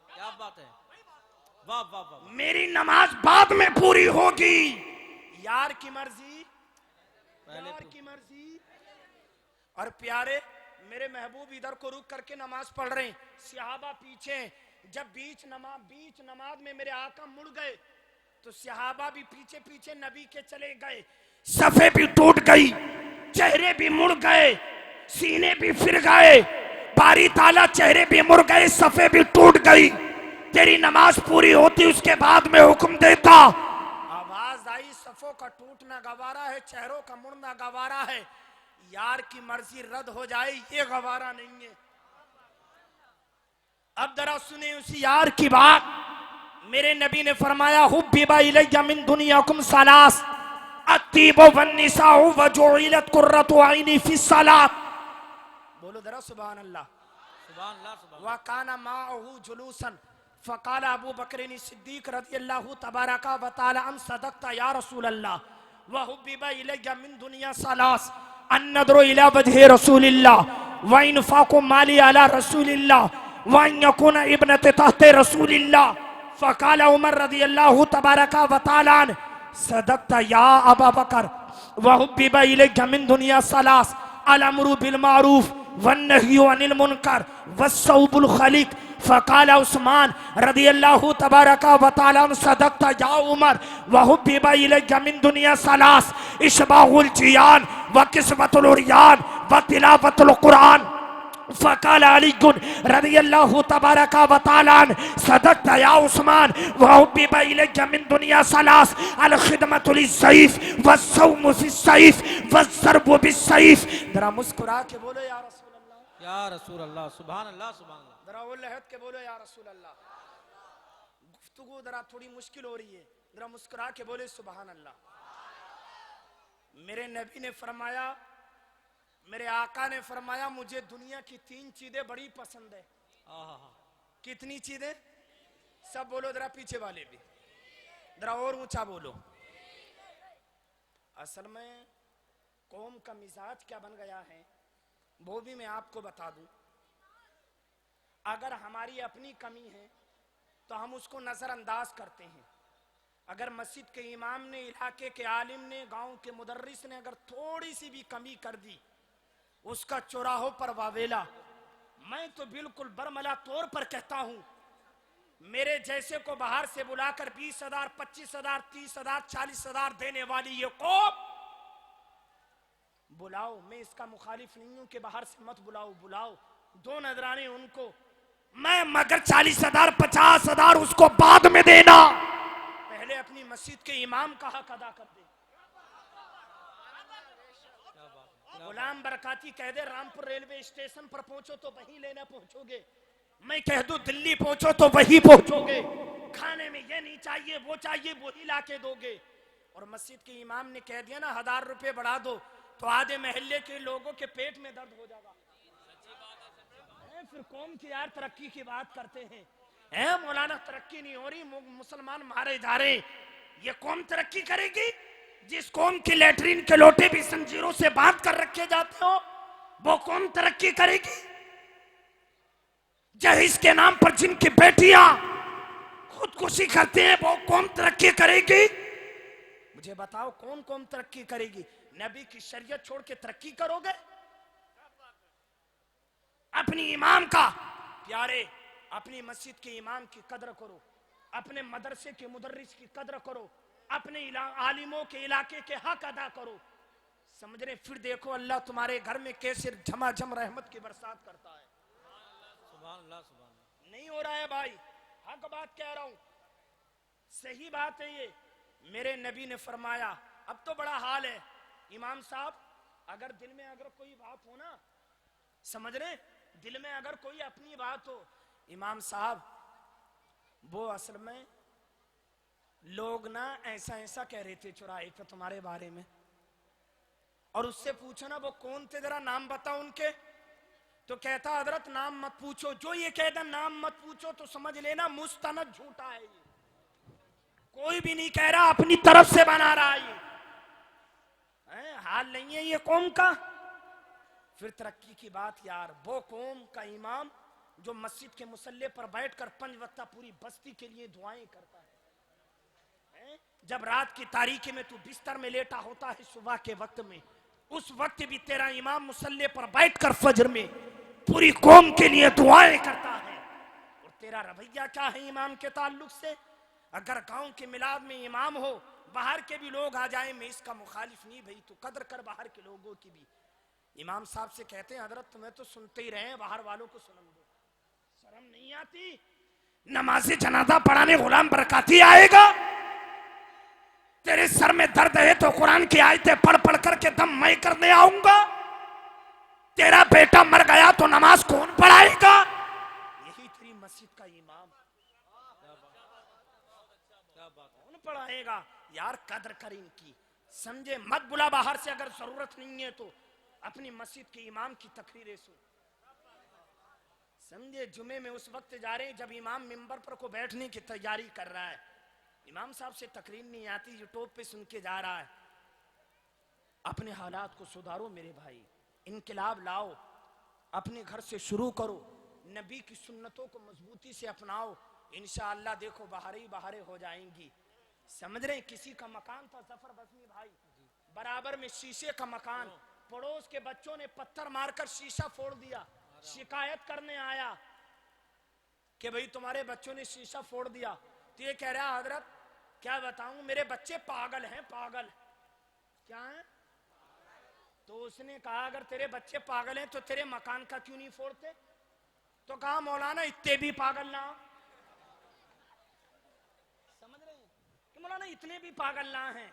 क्या बात है, वाह वाह वाह। मेरी नमाज बाद में पूरी होगी, यार की मर्जी यार की मर्जी। और प्यारे मेरे महबूब इधर को रुक करके नमाज पढ़ रहे हैं, सहाबा पीछे। जब बीच नमाज में मेरे आका मुड़ गए तो सहाबा भी पीछे पीछे नबी के चले गए। सफे भी टूट गई, चेहरे भी मुड़ गए, सीने भी फिर गए। बारी ताला चेहरे भी मुड़ गए, सफे भी टूट गई। तेरी नमाज पूरी होती उसके बाद में हुक्म देता। आवाज आई, सफों का टूटना गवारा है, चेहरों का मुड़ना गवारा है, यार की मर्जी रद्द हो जाए ये गवारा नहीं है। अब जरा सुने उस यार की बात। मेरे नबी ने फरमाया हुब्बिबा इलैया मिन दुनियाकुम सलास अत्तीबु वन्निसाउ वजुइलत कुर्रतु ऐनी फिस सलात। बोलो जरा सुभान अल्लाह। व काना माअहु जुलूसन फ़क़ाल अबू बकर सिद्दीक़ रज़ियल्लाहु तबारका व तआला अन सदक़ता या रसूल अल्लाह व हुब्बिबा इलैया मिन दुनिया सलास अन नज़रु इला वजहि रसूलिल्लाह व इन्फ़ाक़ु माली अला रसूलिल्लाह व अन यकूना इब्नतु तहते रसूलिल्लाह। फ़क़ाल उमर रज़ियल्लाहु तबारका व तआला अन सदक़ता या अबा बकर व हुब्बिबा इलैया मिन दुनिया सलास अल अम्रु बिल मारूफ वन्नह्यु अनिल मुनकर वस्सौबुल खलीक। फ़क़ाल उस्मान रज़ियल्लाहु तबारका व तआला सदक़ता या उमर व हुब्बिबा इलैया मिन दुनिया सलास इश्बाहुल जियान व किस्वतुल उरयान व तिलावतुल कुरान। फ़क़ाल अली रज़ियल्लाहु तबारका व तआला सदक़ता या उस्मान व हुब्बिबा इलैया मिन दुनिया सलास अल खिदमतु लिस्सैफ वस्सौमु फिस्सैफ वज़्ज़रबु बिस्सैफ। जरा मुस्कुरा के बोलो या रसूल अल्लाह। या रसूल अल्लाह, सुभान अल्लाह, सुभान अल्लाह। जरा वो लहद के बोलो या रसूल अल्लाह। गुफ्तगू जरा थोड़ी मुश्किल हो रही है, जरा मुस्कुरा के बोले सुभान अल्लाह। मेरे नबी ने फरमाया, मेरे आका ने फरमाया मुझे दुनिया की 3 चीजें बड़ी पसंद है। कितनी चीजें? सब बोलो जरा, पीछे वाले भी जरा और ऊंचा बोलो। असल में कौम का मिजाज क्या बन गया है वो भी मैं आपको बता दूं। अगर हमारी अपनी कमी है तो हम उसको नजरअंदाज करते हैं। अगर मस्जिद के इमाम ने, इलाके के आलिम ने, गांव के मुदर्रिस ने अगर थोड़ी सी भी कमी कर दी, उसका चौराहों पर वावेला, मैं तो बिल्कुल बरमला तौर पर कहता हूं, मेरे जैसे को बाहर से बुलाकर 20,000, 25,000, 30,000, 40,000 देने वाली ये कौम बुलाओ। मैं इसका मुखालिफ नहीं हूं कि बाहर से मत बुलाओ, बुलाओ, 2 नजराने उनको, मैं मगर 40,000, 50,000 उसको बाद में देना, पहले अपनी मस्जिद के इमाम का हक अदा कर दे। गुलाम बरकाती कह दे रामपुर रेलवे स्टेशन पर पहुंचो तो वहीं लेना पहुंचोगे, मैं कह दूं दिल्ली पहुंचो तो वहीं पहुंचोगे। खाने में ये नहीं चाहिए, वो चाहिए, वही ला के दोगे। और मस्जिद के इमाम ने कह दिया ना 1000 रुपए बढ़ा दो, तो आधे महल्ले के लोगों के पेट में दर्द हो जाएगा। फिर कौम की यार तरक्की की बात करते हैं, मौलाना तरक्की नहीं हो रही, मुसलमान मारे जा रहे, ये कौम तरक्की करेगी? जिस कौम की लेटरिन के लोटे भी जंजीरों से बांध कर रखे जाते हो, वो कौम तरक्की करेगी? जहेज के नाम पर जिनकी बेटियां खुदकुशी करते हैं, वो कौम तरक्की करेगी? मुझे बताओ कौन कौम तरक्की करेगी? नबी की शरीयत छोड़ के तरक्की करोगे? अपनी इमाम का प्यारे, अपनी मस्जिद के इमाम की कदर करो, अपने मदरसे के मुदर्रिस की कदर करो, अपने आलिमों के इलाके के हक अदा करो। समझ रहे? फिर देखो अल्लाह तुम्हारे घर में कैसे झमाझम रहमत की बरसात करता है। सुभान अल्लाह, सुभान अल्लाह। नहीं हो रहा है भाई, हक बात कह रहा हूं, सही बात है ये। मेरे नबी ने फरमाया, अब तो बड़ा हाल है इमाम साहब, अगर दिल में अगर कोई बात हो ना, समझ रहे, दिल में अगर कोई अपनी बात हो, इमाम साहब वो असल में लोग ना ऐसा ऐसा कह रहे थे चौराहे पे तुम्हारे बारे में, और उससे पूछो ना वो कौन थे, जरा नाम बताओ उनके। तो कहता हजरत नाम मत पूछो, जो ये कहता नाम मत पूछो तो समझ लेना मुस्तनद झूठा है, ये कोई भी नहीं कह रहा, अपनी तरफ से बना रहा है, ये हाल नहीं है ये कौम का। फिर तरक्की की बात यार, वो कौम का इमाम जो मस्जिद के मुसल्ले पर बैठकर 5 वक्ता पूरी बस्ती के लिए दुआएं करता है। जब रात की तारीकी में तू बिस्तर में लेटा होता है सुबह के वक्त में, उस वक्त भी तेरा इमाम मुसल्ले पर बैठकर फजर में पूरी कौम के लिए दुआएं करता है। और तेरा रवैया क्या है इमाम के ताल्लुक से? अगर गांव के मिलाद में इमाम हो, बाहर के भी लोग आ जाएं, मैं इसका मुखालिफ नहीं भाई, तू कदर कर बाहर के लोगों की भी। इमाम साहब से कहते हैं हजरत तुम्हें तो सुनते ही रहे, बाहर वालों को सुन दो, शर्म नहीं आती? नमाज़े जनाजा पढ़ाने गुलाम बरकाती आएगा, तेरे सर में दर्द है तो कुरान की आयतें पढ़ पढ़ करके दम मैं करने आऊंगा। तेरा बेटा मर गया तो नमाज कौन पढ़ाएगा? यही तेरी मस्जिद का इमाम। पढ़ाएगा यार, कदर कर इनकी, समझे, मत बुला बाहर से, अगर जरूरत नहीं है तो अपनी मस्जिद के इमाम की तकरीरें सुन, समझे। जुमे में उस वक्त जा रहे हैं जब इमाम मिंबर पर को बैठने की तैयारी कर रहा है, इमाम साहब से तकरीर नहीं आती, यूट्यूब पे सुन के जा रहा है। अपने हालात को सुधारो मेरे भाई, इनकलाब लाओ, अपने घर से शुरू करो, नबी की सुन्नतों को मजबूती से अपनाओ, इंशाअल्लाह देखो बहारे ही बहारे हो जाएंगी, समझ रहे हैं। किसी का मकान था जफर बजमी भाई, बराबर में शीशे का मकान, पड़ोस के बच्चों ने पत्थर मारकर शीशा फोड़ दिया, शिकायत करने आया कि भाई तुम्हारे बच्चों ने शीशा फोड़ दिया, तो ये कह रहा हजरत क्या बताऊं, मेरे बच्चे पागल हैं, पागल क्या है। तो उसने कहा अगर तेरे बच्चे पागल हैं तो तेरे मकान का क्यों नहीं फोड़ते। तो कहा मौलाना इतने भी पागल ना, समझ रहे हैं कि मौलाना इतने भी पागल ना हैं,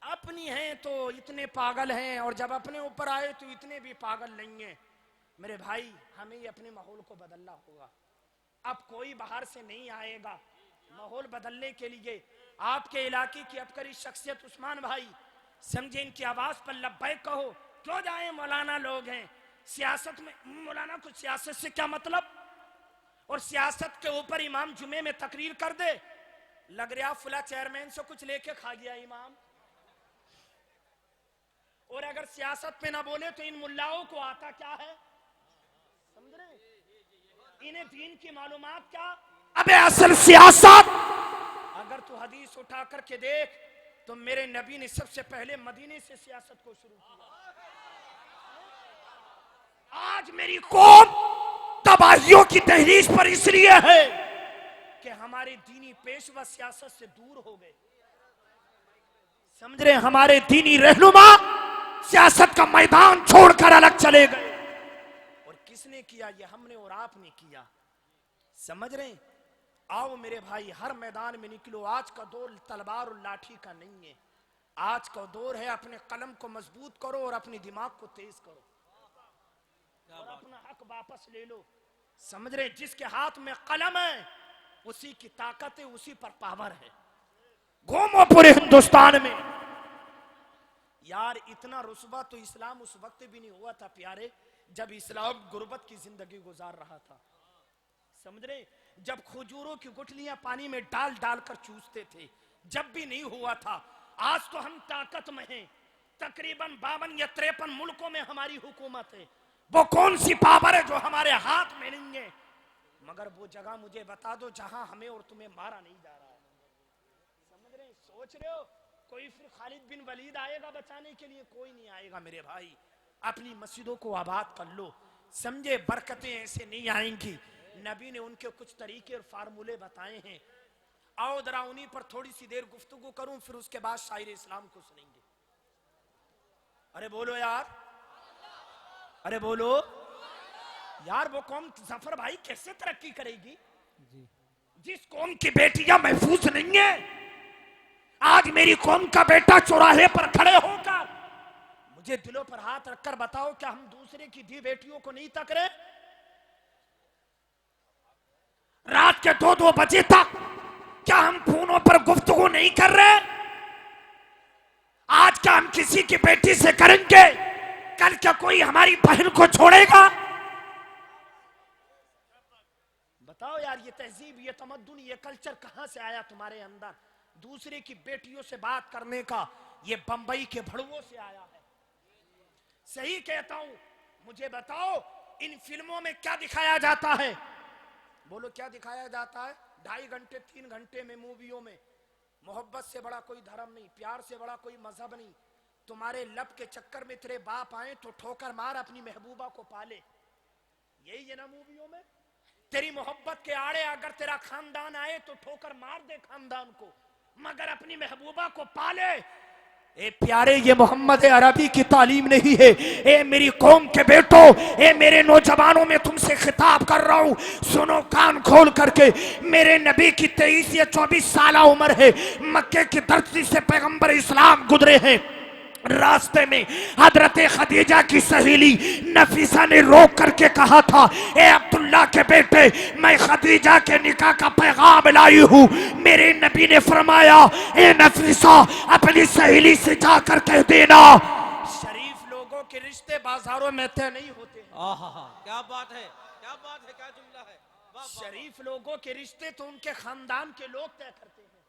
अपनी हैं तो इतने पागल हैं, और जब अपने ऊपर आए तो इतने भी पागल नहीं हैं। मेरे भाई हमें ये अपने माहौल को बदलना होगा, अब कोई बाहर से नहीं आएगा माहौल बदलने के लिए। आपके इलाके की अबकरी शख्सियत उस्मान भाई, समझे, इनकी आवाज पर लब्बैक कहो, क्यों जाए, मौलाना लोग हैं, सियासत में मौलाना को सियासत से क्या मतलब, और सियासत के ऊपर इमाम जुमे में तकरीर कर दे, लग रहा फुला चेयरमैन से कुछ लेके खा गया इमाम। और अगर सियासत पे ना बोले तो इन मुल्लाओं को आता क्या है, समझ रहे, इन्हें दीन की मालूमात क्या। अबे असल सियासत अगर तू हदीस उठा करके देख तो मेरे नबी ने सबसे पहले मदीने से सियासत को शुरू किया। आज मेरी कौम तबाहियों की तहरीर पर इसलिए है कि हमारे दीनी पेशवा सियासत से दूर हो गए, समझ रहे, हमारे दीनी रहनुमा सियासत का मैदान छोड़कर अलग चले गए। और किसने किया, ये हमने और आपने किया, समझ रहे। आओ मेरे भाई हर मैदान में निकलो, आज का दौर तलवार और लाठी का नहीं है, आज का दौर है अपने कलम को मजबूत करो और अपने दिमाग को तेज करो और अपना हक वापस ले लो, समझ रहे। जिसके हाथ में कलम है उसी की ताकत है, उसी पर पावर है। घूमो पूरे हिंदुस्तान में यार, इतना रुस्वा तो इस्लाम उस वक्त भी नहीं हुआ था प्यारे जब इस्लाम गुर्बत की जिंदगी गुजार रहा था, समझ रहे, जब खजूरों की गुठलियां पानी में डाल डाल कर चूसते थे, जब भी नहीं हुआ था। आज तो हम ताकत में हैं, तकरीबन 52 या 53 मुल्कों में हमारी हुकूमत है, वो कौन सी पावर है जो हमारे हाथ में नहीं है। मगर वो जगह मुझे बता दो जहां हमें और तुम्हें मारा नहीं जा रहा है, समझ रहे, सोच रहे हो कोई फिर खालिद बिन वलीद आएगा बचाने के लिए, कोई नहीं आएगा मेरे भाई। अपनी मस्जिदों को आबाद कर लो, समझे, बरकतें ऐसे नहीं आएंगी। नबी ने उनके कुछ तरीके और फार्मूले बताए हैं। आओ जरा उन्हीं पर थोड़ी सी देर गुफ्तगू करूं, फिर उसके बाद शायर इस्लाम को सुनेंगे। अरे बोलो यार, अरे बोलो यार, वो कौम जफर भाई कैसे तरक्की करेगी जिस कौम की बेटियां महफूज नहीं है। आज मेरी कौम का बेटा चौराहे पर खड़े होकर मुझे दिलों पर हाथ रखकर बताओ, क्या हम दूसरे की दी बेटियों को नहीं तक रहे? रात के 2-2 बजे तक क्या हम फोनों पर गुफ्तगू नहीं कर रहे? आज क्या हम किसी की बेटी से करेंगे, कल क्या कोई हमारी बहन को छोड़ेगा? बताओ यार, ये तहजीब, ये तमद्दुन, ये कल्चर कहां से आया तुम्हारे अंदर? दूसरे की बेटियों से बात करने का ये बंबई के भड़ुओं से आया है। सही कहता हूं, मुझे बताओ इन फिल्मों में क्या दिखाया जाता है? बोलो क्या दिखाया जाता है? 2.5 घंटे 3 घंटे में मूवियों में मोहब्बत से बड़ा कोई धर्म नहीं, प्यार से बड़ा कोई मजहब नहीं। तुम्हारे लब के चक्कर में तेरे बाप आए तो ठोकर मार अपनी महबूबा को पाले, यही है ना मूवियों में। तेरी मोहब्बत के आड़े अगर तेरा खानदान आए तो ठोकर मार दे खानदान को, मगर अपनी महबूबा को पाले। ए प्यारे, ये मोहम्मद अरबी की तालीम नहीं है। ए मेरी कौम के बेटो, ए मेरे नौजवानों में तुमसे खिताब कर रहा हूं, सुनो कान खोल करके। मेरे नबी की 23 या 24 साल उम्र है, मक्के की धरती से पैगंबर इस्लाम गुजरे हैं। रास्ते में हजरत खदीजा की सहेली नफीसा ने रोक करके कहा था, ए अब्दुल्ला के बेटे, मैं खदीजा के निकाह का पैगाम लाई हूँ। मेरे नबी ने फरमाया, ए नफीसा, अपनी सहेली से जाकर कह देना, शरीफ लोगों के रिश्ते बाजारों में तय नहीं होते। क्या बात है, क्या बात है, क्या जुमला है। वाह, वाह, शरीफ लोगों के रिश्ते तो उनके खानदान के लोग तय करते हैं।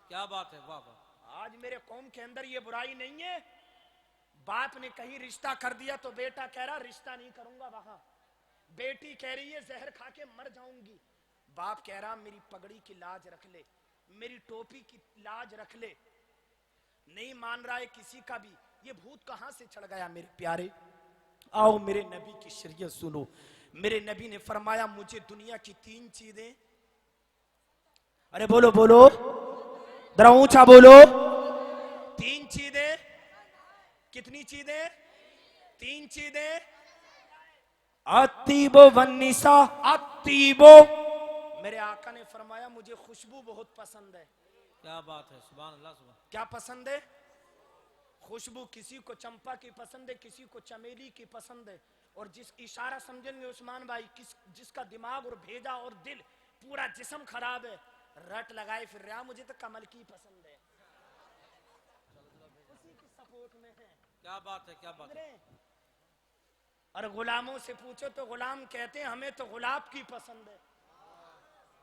क्या बात है, वाह वाह। आज मेरे कौम के अंदर ये बुराई नहीं है, बाप ने कहीं रिश्ता कर दिया तो बेटा कह रहा रिश्ता नहीं करूंगा वहां, बेटी कह रही है जहर खा के मर जाऊंगी, बाप कह रहा मेरी पगड़ी की लाज रख ले, मेरी टोपी की लाज रख ले, नहीं मान रहा है किसी का भी। ये भूत कहां से चढ़ गया मेरे प्यारे। आओ मेरे नबी की शरीयत सुनो। मेरे नबी ने फरमाया, मुझे दुनिया की 3 चीजें, अरे बोलो बोलो, जरा ऊंचा बोलो, 3 चीजें, कितनी चीजें, 3 चीजें, अतीबो वन्निसा, अतीबो। मेरे आका ने फरमाया, मुझे खुशबू बहुत पसंद है। क्या बात है, सुभान अल्लाह, सुभान। क्या पसंद है? खुशबू। किसी को चंपा की पसंद है, किसी को चमेली की पसंद है। और जिस इशारा समझेंगे उस्मान भाई, जिसका दिमाग और भेजा और दिल पूरा जिस्म खराब है, रट लगाए फिर रहा, मुझे तो कमल की पसंद है, उसी की सपोर्ट में है। क्या बात है, क्या बात है। और गुलामों से पूछो तो गुलाम कहते हैं हमें तो गुलाब की पसंद है।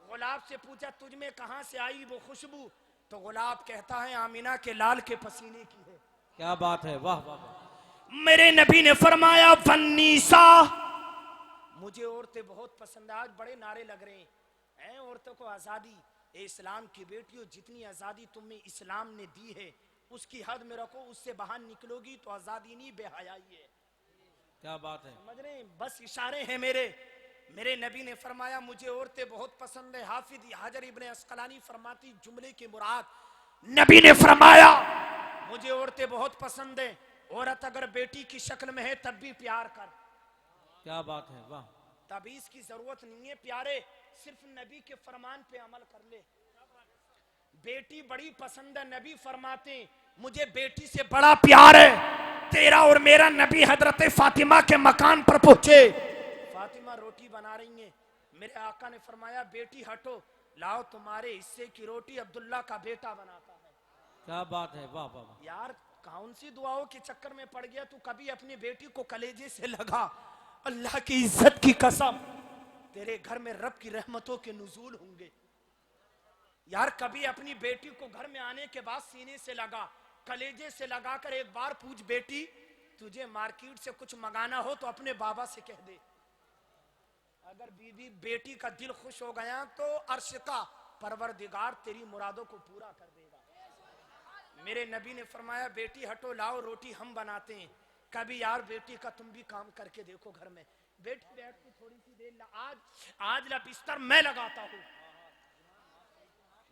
गुलाब से पूछा तुझ में कहां से आई वो खुशबू, तो गुलाब कहता है आमीना के लाल के पसीने की है। क्या बात है, वाह वाह वाह। मेरे नबी ने फरमाया, वन्नीसा, मुझे औरतें बहुत पसंद है। आज बड़े नारे लग रहे हैं औरतों को आजादी। इस्लाम की बेटियों, जितनी आजादी तुम्हें इस्लाम ने दी है उसकी हद में रखो, उससे बाहर निकलोगी तो आजादी नहीं बेहयाई है। क्या बात है, समझ रहे हैं? बस इशारे हैं मेरे। मेरे नबी ने फरमाया, मुझे औरतें बहुत पसंद है। हाफिज हजर इब्ने अस्कलानी फरमाती, जुमले की मुराद, नबी ने फरमाया मुझे औरतें बहुत पसंद है। औरत अगर बेटी की शक्ल में है तब भी प्यार कर। क्या बात है, वाह। तबीज की जरूरत नहीं है प्यारे, सिर्फ नबी के फरमान पे अमल कर ले। बेटी बड़ी पसंद है, नबी फरमाते मुझे बेटी से बड़ा प्यार है। तेरा और मेरा नबी हजरत फातिमा के मकान पर पहुंचे। फातिमा रोटी बना रही हैं, मेरे आका ने फरमाया, बेटी हटो, लाओ तुम्हारे हिस्से की रोटी अब्दुल्ला का बेटा बनाता है। क्या बात है, वाह वाह। यार कौन सी दुआओं के चक्कर में पड़ गया तू, कभी अपनी बेटी को कलेजे से लगा। अल्लाह की इज्जत की कसम, तेरे घर में रब की रहमतों के नुज़ूल होंगे। यार कभी अपनी बेटी को घर में आने के बाद सीने से लगा, कलेजे से लगाकर एक बार पूछ, बेटी तुझे मार्केट से कुछ मंगाना हो तो अपने बाबा से कह दे। अगर बीवी बेटी का दिल खुश हो गया तो अर्श का परवरदिगार तेरी मुरादों को पूरा कर देगा। मेरे नबी ने फरमाया, बेटी हटो, लाओ रोटी हम बनाते हैं। कभी यार बेटी का तुम भी काम करके देखो घर में। बेटी बैठ के थोड़ी सी देर, आज ला बिस्तर मैं लगाता हूँ,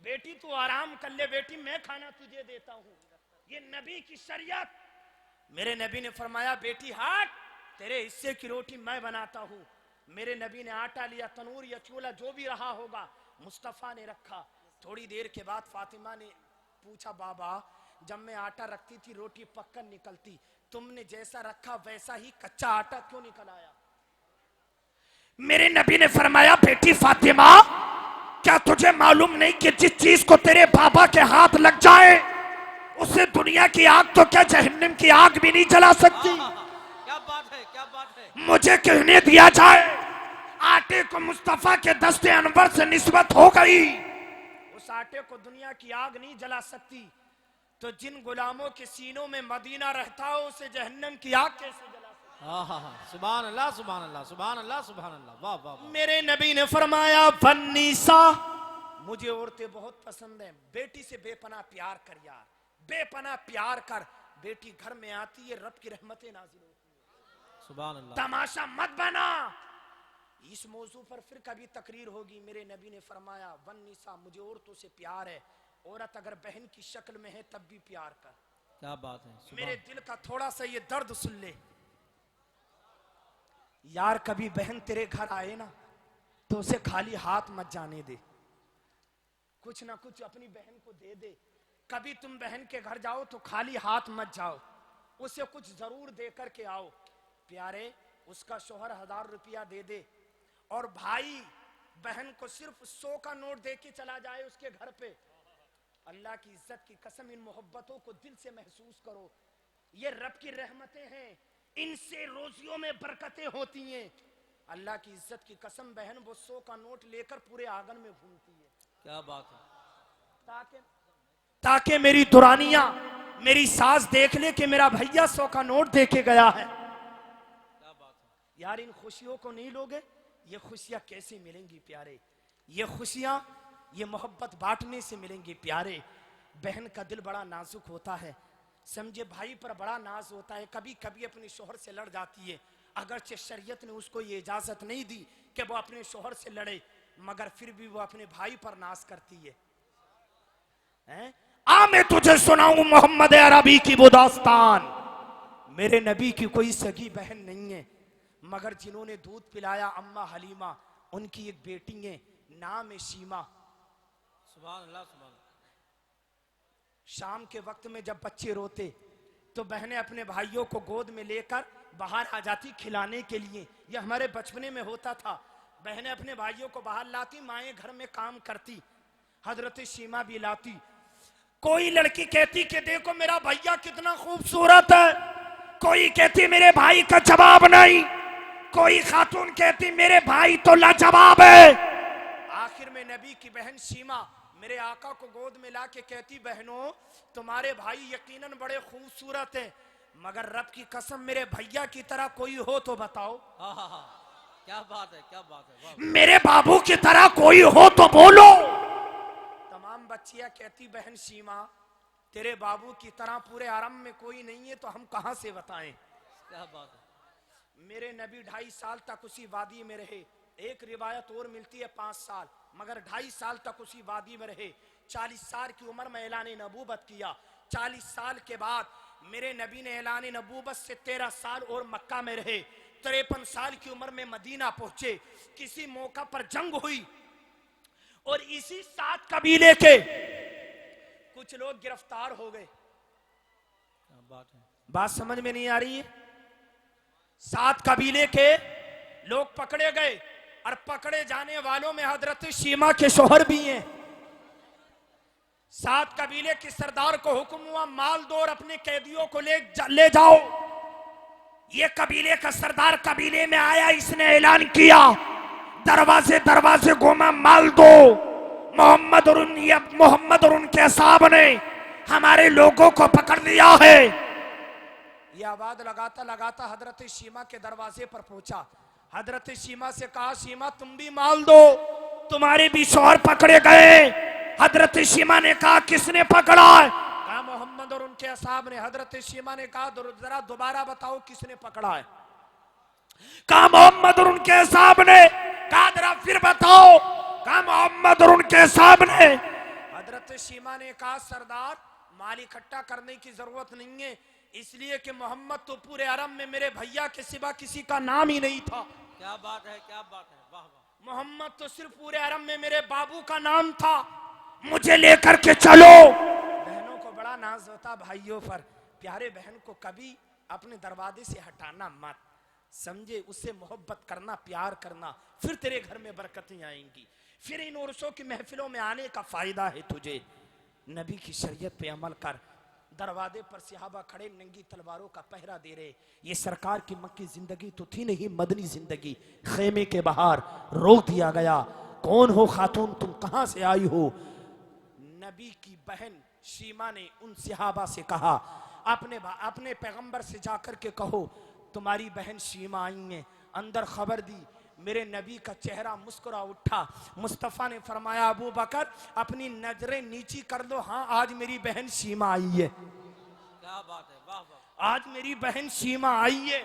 बेटी तू आराम कर ले, बेटी मैं खाना तुझे देता हूँ। ये नबी की शरीयत। मेरे नबी ने फरमाया, बेटी हट, तेरे हिस्से की रोटी मैं बनाता हूँ। मेरे नबी ने आटा लिया, तनूर या चूल्हा जो भी रहा होगा, मुस्तफ़ा ने रखा। थोड़ी देर के बाद फातिमा ने पूछा, बाबा जब मैं आटा रखती थी रोटी पक्कर निकलती, तुमने जैसा रखा वैसा ही कच्चा आटा क्यों निकल आया? मेरे नबी ने फरमाया, बेटी फातिमा, क्या तुझे मालूम नहीं कि जिस चीज को तेरे बाबा के हाथ लग जाए उसे दुनिया की आग तो क्या जहन्नम की आग भी नहीं जला सकती। क्या बात है, क्या बात है। मुझे कहने दिया जाए, आटे को मुस्तफा के दस्ते अनवर से निस्बत हो गई, उस आटे को दुनिया की आग नहीं जला सकती, तो जिन गुलामों के सीनों में मदीना रहता हो उसे जहन्नम की आग कैसे जला सकती? सुभान अल्लाह, सुभान अल्लाह, सुभान अल्लाह, सुभान अल्लाह, वाह वाह। मेरे नबी ने फरमाया, वन्नीसा, मुझे औरतें बहुत पसंद हैं। बेटी से बेपनाह प्यार कर यार, बेपनाह प्यार कर। बेटी घर में आती है, रब की रहमतें नाज़िल होती है। सुभान अल्लाह। तमाशा मत बना। इस मौजू पर फिर कभी तकरीर होगी। मेरे नबी ने फरमाया, वन्नीसा, मुझे औरतों से प्यार है। औरत अगर बहन की शक्ल में है तब भी प्यार कर। क्या बात है। मेरे दिल का थोड़ा सा ये दर्द सुन ले यार, कभी बहन तेरे घर आए ना तो उसे खाली हाथ मत जाने दे, कुछ ना कुछ अपनी बहन को दे दे। कभी तुम बहन के घर जाओ तो खाली हाथ मत जाओ, उसे कुछ जरूर दे करके आओ। प्यारे, उसका शोहर 1000 रुपया दे दे और भाई बहन को सिर्फ 100 का नोट दे के चला जाए उसके घर पे। अल्लाह की इज्जत की कसम, इन मोहब्बतों को दिल से महसूस करो। ये रब की रहमतें हैं, इनसे रोजियों में बरकतें होती हैं। अल्लाह की इज्जत की कसम, बहन वो 100 का नोट लेकर पूरे आंगन में घूमती है। क्या बात है। ताकि मेरी दुरानियां, मेरी सास देख ले कि मेरा भैया 100 का नोट दे के गया है। क्या बात है यार, इन खुशियों को नहीं लोगे, ये खुशियां कैसे मिलेंगी प्यारे? ये खुशियां, ये मोहब्बत बांटने से मिलेंगी प्यारे। बहन का दिल बड़ा नाजुक होता है, समझे, भाई पर बड़ा नाज होता है। कभी कभी अपने शोहर से लड़ जाती है, अगरचे शरीयत ने उसको ये इजाजत नहीं दी कि वो अपने शोहर से लड़े, मगर फिर भी वो अपने भाई पर नाज करती है। आ मैं तुझे सुनाऊं मोहम्मद अरबी की वो दास्तान। मेरे नबी की कोई सगी बहन नहीं है, मगर जिन्होंने दूध पिलाया अम्मा हलीमा, उनकी एक बेटी है, नाम है शीमा। सुभान अल्लाह, सुभान अल्लाह। शाम के वक्त में जब बच्चे रोते तो बहनें अपने भाइयों को गोद में लेकर बाहर आ जाती खिलाने के लिए। यह हमारे बचपने में होता था। बहनें अपने भाइयों को बाहर लाती, माएं घर में काम करती, हजरत शीमा भी लाती। कोई लड़की कहती कि देखो मेरा भैया कितना खूबसूरत है, कोई कहती मेरे भाई का जवाब नहीं, कोई खातून कहती मेरे भाई तो लाजवाब है। आखिर में नबी की बहन शीमा मेरे आका को गोद में ला के कहती, बहनों तुम्हारे भाई यकीनन बड़े खूबसूरत हैं, मगर रब की कसम मेरे भैया की तरह कोई हो तो बताओ। क्या बात है, क्या बात है। मेरे बाबू की तरह कोई हो तो बोलो। तमाम बच्चियां कहती, बहन शीमा तेरे बाबू की तरह पूरे आरम में कोई नहीं है, तो हम कहां से बताएं। क्या बात है। मेरे नबी 2.5 साल तक उसी वादी में रहे। एक रिवायत और मिलती है 5 साल, मगर 2.5 साल तक उसी वादी में रहे। 40 साल की उम्र में ऐलान नबूवत किया। 40 साल के बाद मेरे नबी ने ऐलान नबूवत से 13 साल और मक्का में रहे। 53 साल की उम्र में मदीना पहुंचे। किसी मौका पर जंग हुई और इसी 7 कबीले के कुछ लोग गिरफ्तार हो गए। बात समझ में नहीं आ रही है? 7 कबीले के लोग पकड़े गए और पकड़े जाने वालों में हजरत शीमा के शोहर भी हैं। 7 कबीले के सरदार को हुक्म हुआ, माल दो और अपने कैदियों को ले जाओ। ये कबीले का सरदार कबीले में आया, इसने ऐलान किया, दरवाजे दरवाजे घूमा, माल दो। मोहम्मद और उनके असहाब ने हमारे लोगों को पकड़ लिया है। यह आवाज लगाता लगाता हजरत शीमा के दरवाजे पर पहुंचा। हजरत शीमा से कहा, शीमा तुम भी माल दो, तुम्हारे भी शौहर पकड़े गए। हजरत शीमा ने कहा, किसने पकड़ा है? कहा मोहम्मद और उनके असहाब ने। हजरत शीमा ने कहा, जरा दोबारा बताओ किसने पकड़ा है? कहा मोहम्मद और उनके असहाब ने। कहा जरा फिर बताओ। कहा मोहम्मद और उनके असहाब ने। हजरत शीमा ने कहा, सरदार माल इकट्ठा करने की जरूरत नहीं है, इसलिए कि मोहम्मद तो पूरे अरब में मेरे भैया के सिवा किसी का नाम ही नहीं था। क्या बात है, क्या बात है, वाह वाह। मोहम्मद तो सिर्फ पूरे अरब में मेरे बाबू का नाम था, मुझे लेकर के चलो। बहनों को बड़ा नाज होता भाइयों पर। प्यारे बहन को कभी अपने दरवाजे से हटाना मत, समझे, उससे मोहब्बत करना, प्यार करना, फिर तेरे घर में बरकतें आएंगी, फिर इन उर्सों की महफिलों में आने का फायदा है तुझे। नबी की शरीयत पे अमल कर। दरवाजे पर सहाबा खड़े नंगी तलवारों का पहरा दे रहे। ये सरकार की मक्की जिंदगी तो थी नहीं, मदनी जिंदगी। खेमे के बाहर रोक दिया गया, कौन हो खातून, तुम कहां से आई हो? नबी की बहन शीमा ने उन सहाबा से कहा, अपने पैगंबर से जाकर के कहो तुम्हारी बहन शीमा आई है। अंदर खबर दी, मेरे नबी का चेहरा मुस्कुरा उठा। मुस्तफ़ा ने फरमाया, अबू बकर अपनी नजरें नीची कर लो, हाँ आज मेरी बहन शीमा आई है। क्या बात है, वाह वाह। आज मेरी बहन शीमा आई है।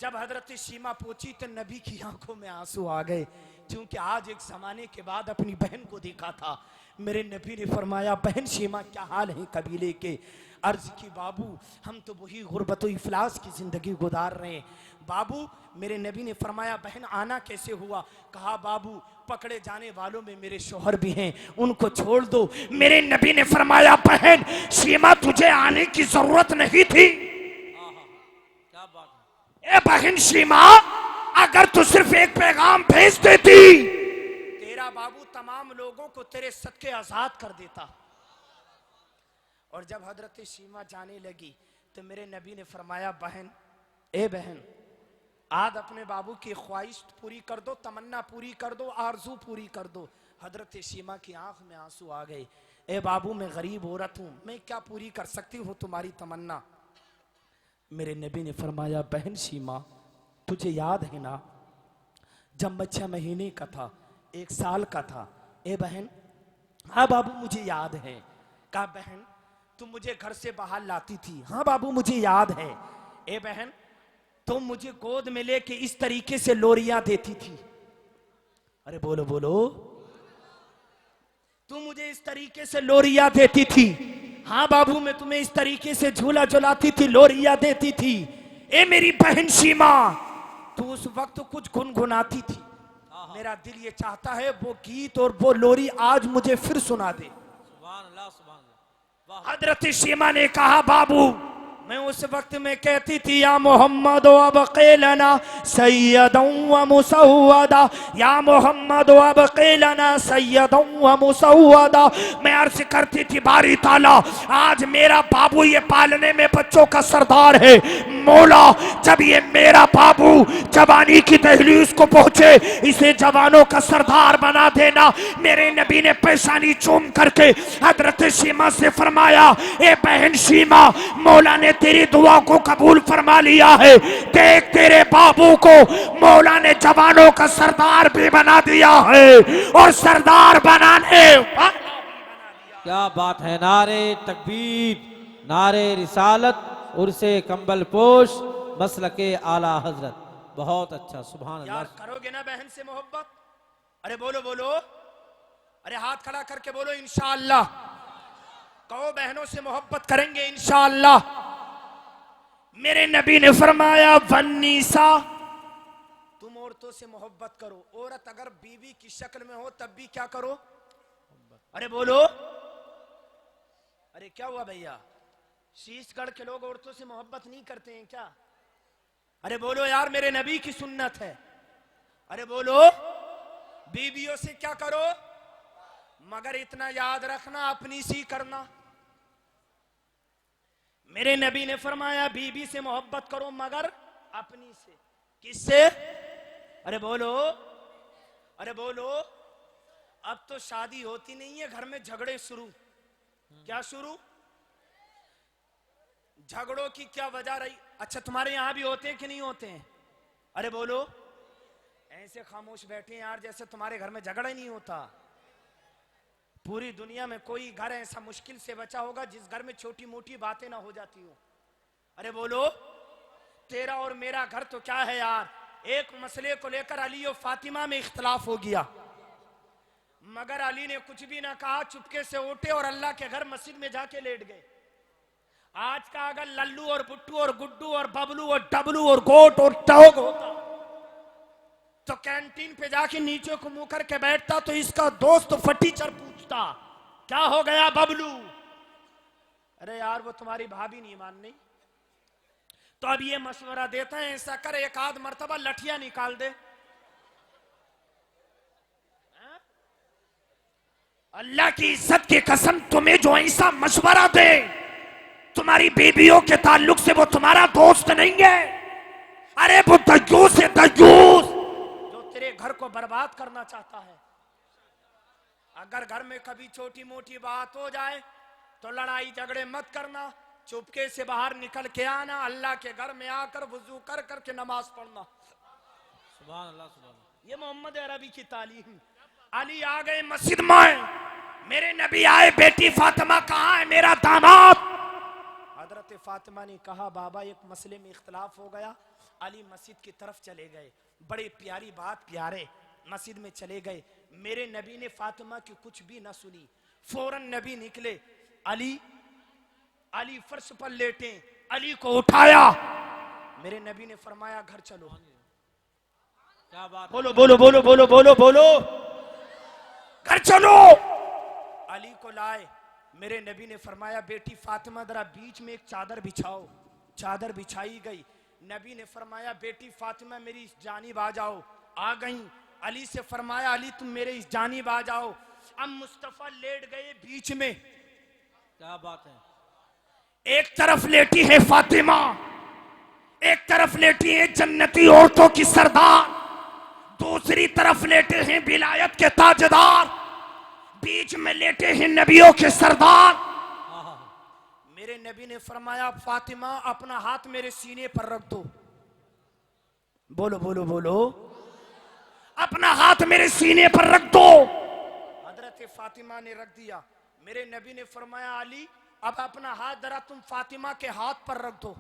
जब हजरत शीमा पहुंची तो नबी की आंखों में आंसू आ गए, क्योंकि आज एक जमाने के बाद अपनी बहन को देखा था। मेरे नबी ने फरमाया, बहन शीमा क्या हाल है कबीले के? अर्ज की, बाबू हम तो वही गुर्बत व इफलास की जिंदगी गुजार रहे हैं। बाबू, मेरे नबी ने फरमाया, बहन आना कैसे हुआ? कहा, बाबू पकड़े जाने वालों में मेरे शौहर भी हैं, उनको छोड़ दो। मेरे नबी ने फरमाया, बहन शीमा तुझे आने की जरूरत नहीं थी। ए बहन शीमा, अगर तू सिर्फ एक पैगाम भेज देती, तेरा बाबू तमाम लोगों को तेरे सदके आजाद कर देता। और जब हजरत शीमा जाने लगी तो मेरे नबी ने फरमाया, बहन, ए बहन, आज अपने बाबू की ख्वाहिश पूरी कर दो, तमन्ना पूरी कर दो, आरजू पूरी कर दो। हजरत शीमा की आंख में आंसू आ गए। ए बाबू, मैं गरीब औरत हूं, मैं क्या पूरी कर सकती हूँ तुम्हारी तमन्ना? मेरे नबी ने फरमाया, बहन शीमा, तुझे याद है ना, जब मैं 6 महीने का था, 1 साल का था? ए बहन, हाँ बाबू मुझे याद है। कहा, बहन तुम मुझे घर से बाहर लाती थी? हाँ बाबू मुझे याद है। ए बहन, तुम मुझे गोद में लेके इस तरीके से लोरियां देती थी। अरे बोलो बोलो। तुम मुझे इस तरीके से लोरियां देती थी? हाँ बाबू, मैं तुम्हें इस तरीके से झूला झुलाती थी, लोरियां देती थी। ए मेरी बहन शीमा, तू उस वक्त कुछ गुनगुनाती थी, मेरा दिल ये चाहता है वो गीत और वो लोरी आज मुझे फिर सुना दे। सुभान अल्लाह, सुभान अल्लाह। हजरत शीमा ने कहा, बाबू मैं उस वक्त में कहती थी, या मोहम्मद अब क़िलना सय्यदन व मुसव्वदा, या मोहम्मद अब क़िलना सय्यदन व मुसव्वदा। मैं अर्ज करती थी, बारी ताला, आज मेरा बाबू ये पालने में बच्चों का सरदार है। मौला, जब ये मेरा बाबू जवानी की दहलीज को पहुंचे, इसे जवानों का सरदार बना देना। मेरे नबी ने पेशानी चूम करके हजरत शीमा से फरमाया, ए बहन शीमा, मौला ने तेरी दुआ को कबूल फरमा लिया है। देख, तेरे बाबू को मौला ने जवानों का सरदार भी बना दिया है, और सरदार बनाने क्या बात है। नारे तकबीर, नारे रिसालत, उर्से कंबल पोश, मसलके आला हजरत। बहुत अच्छा, सुभान अल्लाह। यार करोगे ना बहन से मोहब्बत? अरे बोलो बोलो, अरे हाथ खड़ा करके बोलो इंशाअल्लाह। कहो, बहनों से मोहब्बत करेंगे इंशाअल्लाह। मेरे नबी ने फरमाया, वन्नीसा, तुम औरतों से मोहब्बत करो। औरत अगर बीवी की शक्ल में हो तब भी क्या करो? अरे बोलो, अरे क्या हुआ भैया, शीशगढ़ के लोग औरतों से मोहब्बत नहीं करते हैं क्या? अरे बोलो यार, मेरे नबी की सुन्नत है। अरे बोलो, बीवियों से क्या करो, मगर इतना याद रखना, अपनी सी करना। मेरे नबी ने फरमाया, बीबी से मोहब्बत करो मगर अपनी से। किससे? अरे बोलो, अरे बोलो। अब तो शादी होती नहीं है, घर में झगड़े शुरू। क्या शुरू? झगड़ों की क्या वजह रही? अच्छा, तुम्हारे यहां भी होते हैं कि नहीं होते हैं? अरे बोलो। ऐसे खामोश बैठे हैं यार जैसे तुम्हारे घर में झगड़ा ही नहीं होता। पूरी दुनिया में कोई घर ऐसा मुश्किल से बचा होगा जिस घर में छोटी मोटी बातें ना हो जाती हो। अरे बोलो, तेरा और मेरा घर तो क्या है यार, एक मसले को लेकर अली और फातिमा में इख्तलाफ हो गया, मगर अली ने कुछ भी ना कहा, चुपके से उठे और अल्लाह के घर मस्जिद में जाके लेट गए। आज का अगर लल्लू और बुट्टू और गुड्डू और बबलू और डबलू और गोट और टोग होता तो कैंटीन पे जाके नीचे को मुंह करके बैठता तो इसका दोस्त फटीचर पूछता, क्या हो गया बबलू? अरे यार वो तुम्हारी भाभी नहीं माननी। तो अब ये मशवरा देता है, ऐसा कर, एक आध मर्तबा लठिया निकाल दे। अल्लाह की इज्जत की कसम, तुम्हें जो ऐसा मशवरा दे तुम्हारी बीबियों के ताल्लुक से, वो तुम्हारा दोस्त नहीं है। अरे वो दयूस है, दयूस, जो तेरे घर को बर्बाद करना चाहता है। अगर घर में कभी छोटी मोटी बात हो जाए तो लड़ाई झगड़े मत करना, चुपके से बाहर निकल के आना, अल्लाह के घर में आकर वुजू कर करके नमाज पढ़ना। सुभान अल्लाह, सुभान अल्लाह। ये मोहम्मद अरबी की तालीम। अली आ गए मस्जिद में, मेरे नबी आए, बेटी फातिमा कहाँ है, मेरा दामाद? हजरत फातिमा ने कहा, बाबा एक मसले में इख्तलाफ हो गया। अली मस्जिद की तरफ चले गए, बड़े प्यारी बात, प्यारे मस्जिद में चले गए। मेरे नबी ने फातिमा की कुछ भी ना सुनी, फौरन नबी निकले। अली फर्श पर लेटे, अली को उठाया, मेरे नबी ने फरमाया घर चलो। क्या बात, बोलो बोलो बोलो बोलो बोलो बोलो, घर चलो। अली को लाए, मेरे नबी ने फरमाया बेटी फातिमा जरा बीच में एक चादर बिछाओ। चादर बिछाई गई, नबी ने फरमाया बेटी फातिमा मेरी इस जानिब आ जाओ। आ गई। अली से फरमाया अली तुम मेरे इस जानिब आ जाओ। अब मुस्तफा लेट गए बीच में। क्या बात है। एक तरफ लेटी है फातिमा, एक तरफ लेटी है जन्नती औरतों की सरदार, दूसरी तरफ लेटे हैं विलायत के ताजदार, बीच में लेटे हैं नबियों के सरदार। मेरे नबी ने फरमाया फातिमा अपना हाथ मेरे सीने पर रख दो। बोलो बोलो बोलो, अपना हाथ मेरे सीने पर रख दो। हजरत फातिमा ने रख दिया। मेरे नबी ने फरमाया अली अब अपना हाथ जरा तुम फातिमा के हाथ पर रख दो।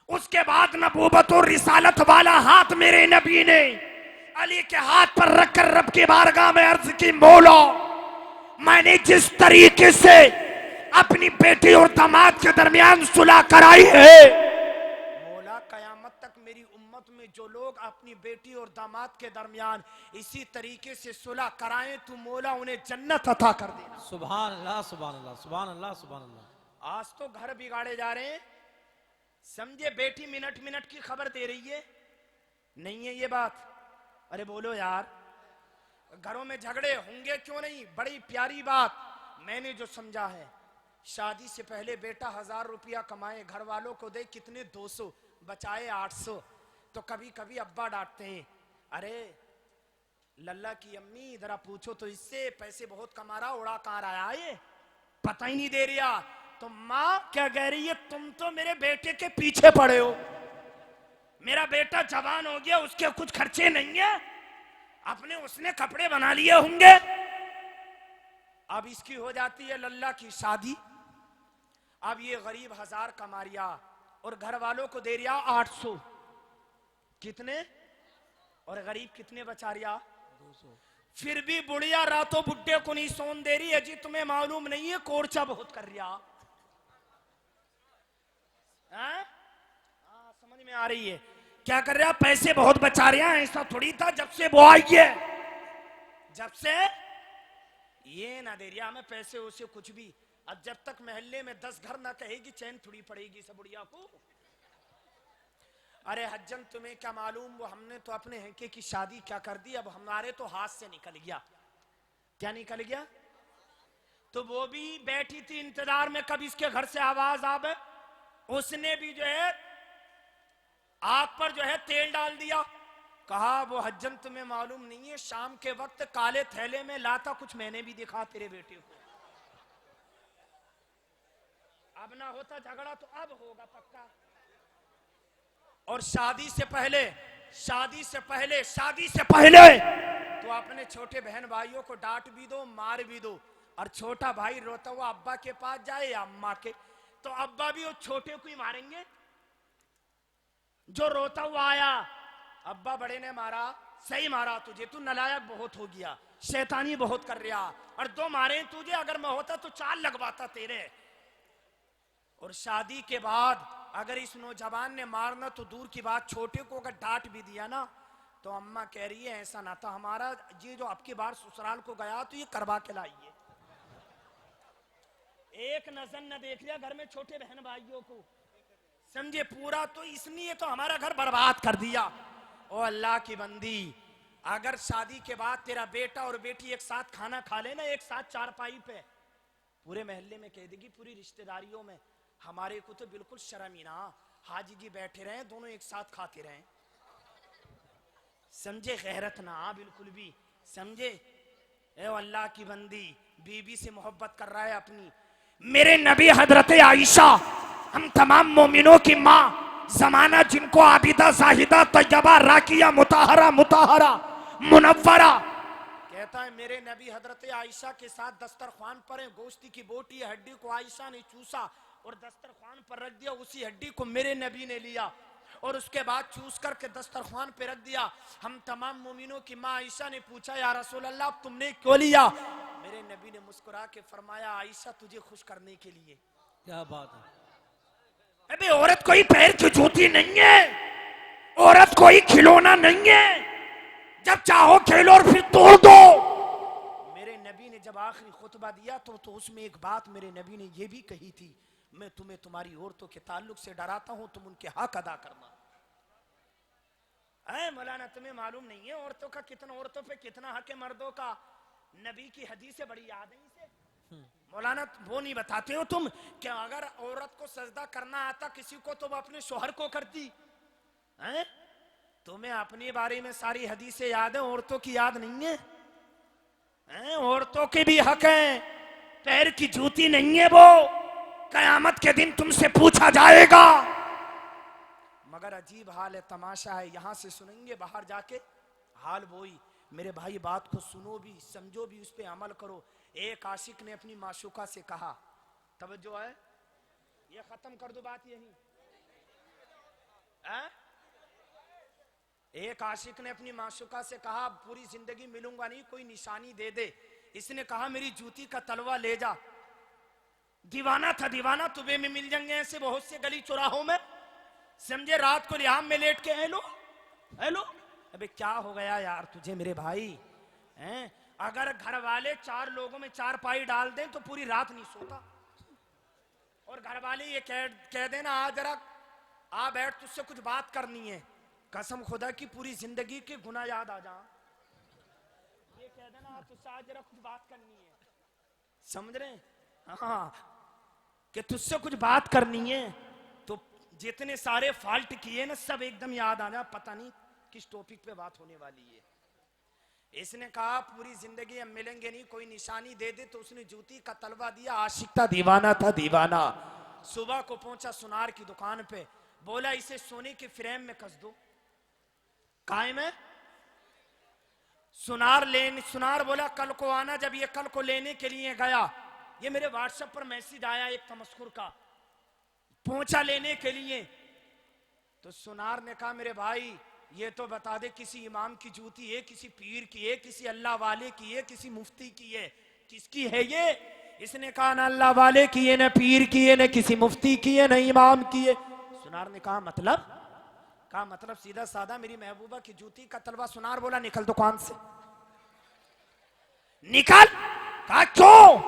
उसके बाद नबूवत और रिसालत वाला हाथ मेरे नबी ने अली के हाथ पर रखकर रब की बारगाह में अर्ज की मौला मैंने जिस तरीके से अपनी बेटी और दामाद के दरमियान सुलह कराई है, मौला कयामत तक मेरी उम्मत में जो लोग अपनी बेटी और दामाद के दरमियान इसी तरीके से सुलह कराएं तो मौला उन्हें जन्नत अता कर देना। सुभान अल्लाह सुभान अल्लाह सुभान अल्लाह सुभान अल्लाह। आज तो घर बिगाड़े जा रहे हैं। समझे बेटी मिनट मिनट की खबर दे रही है, नहीं है ये बात। अरे बोलो यार, घरों में झगड़े होंगे क्यों नहीं। बड़ी प्यारी बात मैंने जो समझा है, शादी से पहले बेटा 1000 रुपया कमाए, घर वालों को दे कितने 200 बचाए 800। तो कभी कभी अब्बा डांटते हैं अरे लल्ला की अम्मी जरा पूछो तो इससे पैसे बहुत कमा रहा, उड़ा कहाँ रहा है, पता ही नहीं दे रहा। तो माँ क्या कह रही है, तुम तो मेरे बेटे के पीछे पड़े हो। मेरा बेटा जवान हो गया, उसके कुछ खर्चे नहीं है, अपने उसने कपड़े बना लिए होंगे। अब इसकी हो जाती है लल्ला की शादी। अब ये गरीब 1000 कमा रिया और घर वालों को दे रिया 800। कितने? और गरीब कितने बचा रिया? 200। फिर भी बुढ़िया रातों बुड्ढे को नहीं सोन दे रही है। जी तुम्हें मालूम नहीं है कोर्चा बहुत कर रिया। समझ में आ रही है क्या कर रहा? पैसे बहुत बचा रहा है। ऐसा थोड़ी था जब से वो आई है, जब से ये ना दे रहा हमें पैसे उसे कुछ भी। अब जब तक मोहल्ले में 10 घर ना कहेगी चैन थोड़ी पड़ेगी सब बुढ़िया को। अरे हज्जन तुम्हें क्या मालूम, वो हमने तो अपने हैके की शादी क्या कर दी, अब हमारे तो हाथ से निकल गया। क्या निकल गया? तो वो भी बैठी थी इंतजार में कब इसके घर से आवाज आवे। उसने भी जो है आग पर जो है तेल डाल दिया। कहा वो हज्जन तुम्हें मालूम नहीं है, शाम के वक्त काले थैले में लाता कुछ मैंने भी दिखा तेरे बेटे को। अब ना होता झगड़ा तो अब होगा पक्का। और शादी से पहले तो अपने छोटे बहन भाइयों को डांट भी दो, मार भी दो। और छोटा भाई रोता हुआ अब्बा के पास जाए या अम्मा के, तो अब्बा भी वो छोटे को ही मारेंगे। जो रोता हुआ आया, अब्बा बड़े ने मारा, सही मारा तुझे, तू नालायक बहुत हो गया, शैतानी बहुत कर रहा। और 2 मारे तुझे, अगर मैं होता तो 4 लगवाता तेरे। और शादी के बाद अगर इस नौजवान ने मारना तो दूर की बात, छोटे को अगर डांट भी दिया ना तो अम्मा कह रही है ऐसा ना था हमारा जी जो आपकी बार ससुराल को गया तो ये करवा के लाइए। एक नजर न देख लिया घर में छोटे बहन भाइयों को, समझे पूरा, तो इसलिए तो हमारा घर बर्बाद कर दिया। ओ अल्लाह की बंदी, अगर शादी के बाद तेरा बेटा और बेटी एक साथ खाना खा लेना, एक साथ चारपाई पे, पूरे मोहल्ले में कह देगी, पूरी रिश्तेदारियों में, हमारे को तो बिल्कुल शर्म ही ना, हाजी जी बैठे रहे दोनों एक साथ खाते रहे, समझे, गैरत ना बिल्कुल भी, समझे। ए अल्लाह की बंदी बीबी से मोहब्बत कर रहा है अपनी। मेरे नबी हजरत आयशा, हम तमाम मोमिनों की माँ, जमाना जिनको आबिदा जाहिदा तैयबा राकिया मुताहरा मुनव्वरा कहता है, मेरे नबी हजरत आयशा के साथ दस्तरख्वान पर है, गोश्ती की बोटी हड्डी को आयशा ने चूसा और दस्तरख्वान पर रख दिया। उसी हड्डी को मेरे नबी ने लिया और उसके बाद चूस करके दस्तरख्वान पे रख दिया। हम तमाम मोमिनों की माँ आयशा ने पूछा, या रसूल अल्लाह तुमने क्यों लिया? मेरे नबी ने मुस्कुरा के फरमाया, आयशा तुझे खुश करने के लिए। क्या बात है। अबे औरत कोई पैर की जूती नहीं है, औरत कोई खिलौना नहीं है, जब चाहो खेलो और फिर तोड़ दो। मेरे नबी ने जब आखिरी खुतबा दिया तो उसमें एक बात मेरे नबी ने ये भी कही थी, मैं तुम्हें तुम्हारी औरतों के ताल्लुक से डराता हूं, तुम उनके हक अदा करना। ऐ मौलाना तुम्हें मालूम नहीं है औरतों का कितना, औरतों पे कितना हक है मर्दों का? नबी की हदीस से बड़ी याद है इसे। मौलाना वो नहीं बताते हो तुम कि अगर औरत को सजदा करना आता किसी को तो वो अपने शोहर को करती है? तुम्हें अपने बारे में सारी हदीसें याद है, औरतों की याद नहीं है? औरतों के भी हक है, पैर की जूती नहीं है वो, कयामत के दिन तुमसे पूछा जाएगा। मगर अजीब हाल है, तमाशा है, यहां से सुनेंगे बाहर जाके हाल वही। मेरे भाई बात को सुनो भी, समझो भी, उस पर अमल करो। एक आशिक ने अपनी माशूका से कहा, तवज्जो है, ये खत्म कर दो बात यही। एक आशिक ने अपनी माशूका से कहा, पूरी जिंदगी मिलूंगा नहीं, कोई निशानी दे दे। इसने कहा मेरी जूती का तलवा ले जा। दीवाना था दीवाना, तुबे में मिल जाएंगे ऐसे बहुत से गली चौराहों में, समझे, रात को लिहाम में लेट के हेलो हेलो। अबे क्या हो गया यार तुझे मेरे भाई? हैं, अगर घर वाले 4 लोगों में 4 पाई डाल दें तो पूरी रात नहीं सोता, और घर वाले ये कह देना आ जरा आ बैठ, तुझसे कुछ बात करनी है, कसम खुदा की पूरी जिंदगी के गुनाह याद आ जा। ये कह देना तुझसे आज जरा कुछ बात करनी है, समझ रहे? हाँ, कि तुझसे कुछ बात करनी है, तो जितने सारे फॉल्ट किए ना सब एकदम याद आ जा, पता नहीं किस टॉपिक पे बात होने वाली है। इसने कहा पूरी जिंदगी हम मिलेंगे नहीं, कोई निशानी दे दे, तो उसने जूती का तलवा दिया। आशिक था दीवाना था दीवाना। सुबह को पहुंचा सुनार की दुकान पे, बोला इसे सोने के फ्रेम में कस दो। कायम है? सुनार बोला कल को आना। जब ये कल को लेने के लिए गया, ये मेरे व्हाट्सएप पर मैसेज आया एक तमस्कुर का, पहुंचा लेने के लिए, तो सुनार ने कहा मेरे भाई ये तो बता दे किसी इमाम की जूती है, किसी पीर की है, किसी अल्लाह वाले की है, किसी मुफ्ती की है, किसकी है ये? इसने कहा ना अल्लाह वाले की है, ना पीर की है, ना किसी मुफ्ती की है, ना इमाम की है। सुनार ने कहा मतलब सीधा साधा मेरी महबूबा की जूती का तलवा। सुनार बोला निकल दुकान से, निकल। कहा क्यों?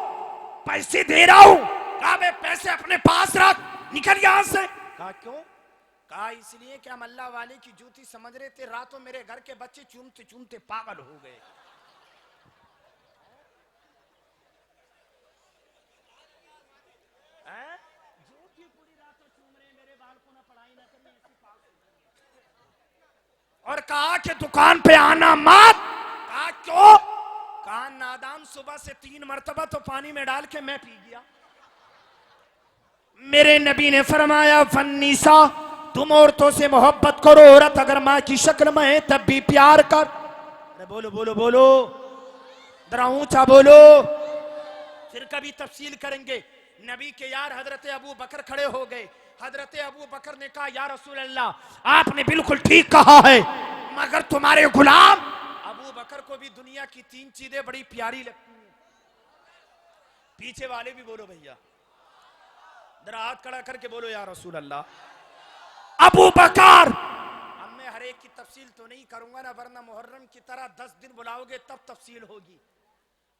पैसे दे रहा हूं। कहा मैं पैसे अपने पास रख, निकल यहां से। कहा क्यों? कहा इसलिए कि हम अल्लाह वाले की जूती समझ रहे थे, रातों मेरे घर के बच्चे चूमते चूमते पागल हो गए। जूती पूरी रातों चूम रहे, मेरे बाल को ना पढ़ाई ना करने, ऐसी पागल। और कहा कि दुकान पे आना मत। कहा क्यों? कहा नादान सुबह से 3 मरतबा तो पानी में डाल के मैं पी गया। मेरे नबी ने फरमाया फन्नीसा, तुम औरतों से मोहब्बत करो, औरत अगर माँ की शक्ल में है तब भी प्यार कर। अरे बोलो बोलो बोलो, जरा ऊंचा बोलो। फिर कभी तफसील करेंगे। नबी के यार हजरत अबू बकर खड़े हो गए। हजरत अबू बकर ने कहा या रसूल अल्लाह आपने बिल्कुल ठीक कहा है, मगर तुम्हारे गुलाम अबू बकर को भी दुनिया की 3 चीजें बड़ी प्यारी लगती हैं। पीछे वाले भी बोलो भैया, जरा हाथ खड़ा करके बोलो या रसूल अल्लाह। अबू बकर, अब मैं हर एक की तफसील तो नहीं करूंगा ना, वरना मुहर्रम की तरह 10 दिन बुलाओगे तब तफसील होगी।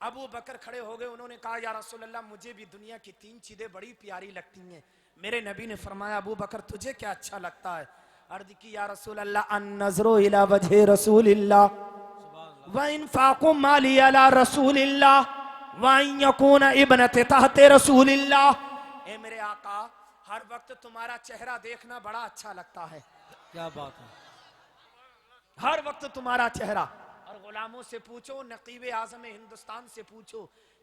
अबू बकर खड़े हो गए, उन्होंने कहा या रसूल अल्लाह मुझे भी दुनिया की 3 चीजें बड़ी प्यारी लगती हैं। मेरे नबी ने फरमाया अबू बकर तुझे क्या अच्छा लगता है? अर्ज की या रसूल अल्लाह अन नज़रो इला वजह रसूलिल्लाह व इनफाकु माली अला रसूलिल्लाह व अन यकून इब्नत तहत रसूलिल्लाह। ए मेरे आका, हर वक्त तुम्हारा चेहरा देखना बड़ा अच्छा लगता है। क्या बात है, हर वक्त तुम्हारा चेहरा। और गुलामों से पूछो, नकीब आज़म हिंदुस्तान से पूछो,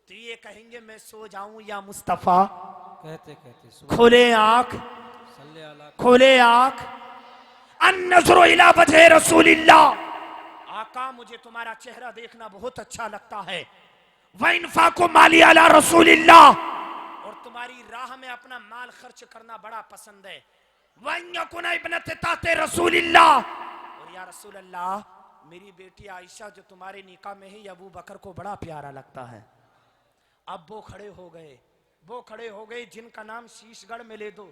तो ये कहेंगे मैं सो जाऊं या मुस्तफा? कहते खोले आंख, खोले आंख। अन्नज़रो इला वजह रसूलिल्लाह, आका मुझे तुम्हारा चेहरा देखना बहुत अच्छा लगता है। व इनफाकु माली अला रसूलिल्लाह, और तुम्हारी राह में अपना माल खर्च करना बड़ा पसंद है। व यकुन इब्नत तहत रसूलिल्लाह, और या रसूल अल्लाह मेरी बेटी आयशा जो तुम्हारे निकाह में है, अबू बकर को बड़ा प्यारा लगता है। अब वो खड़े हो गए, जिनका नाम शीशगढ़ में ले दो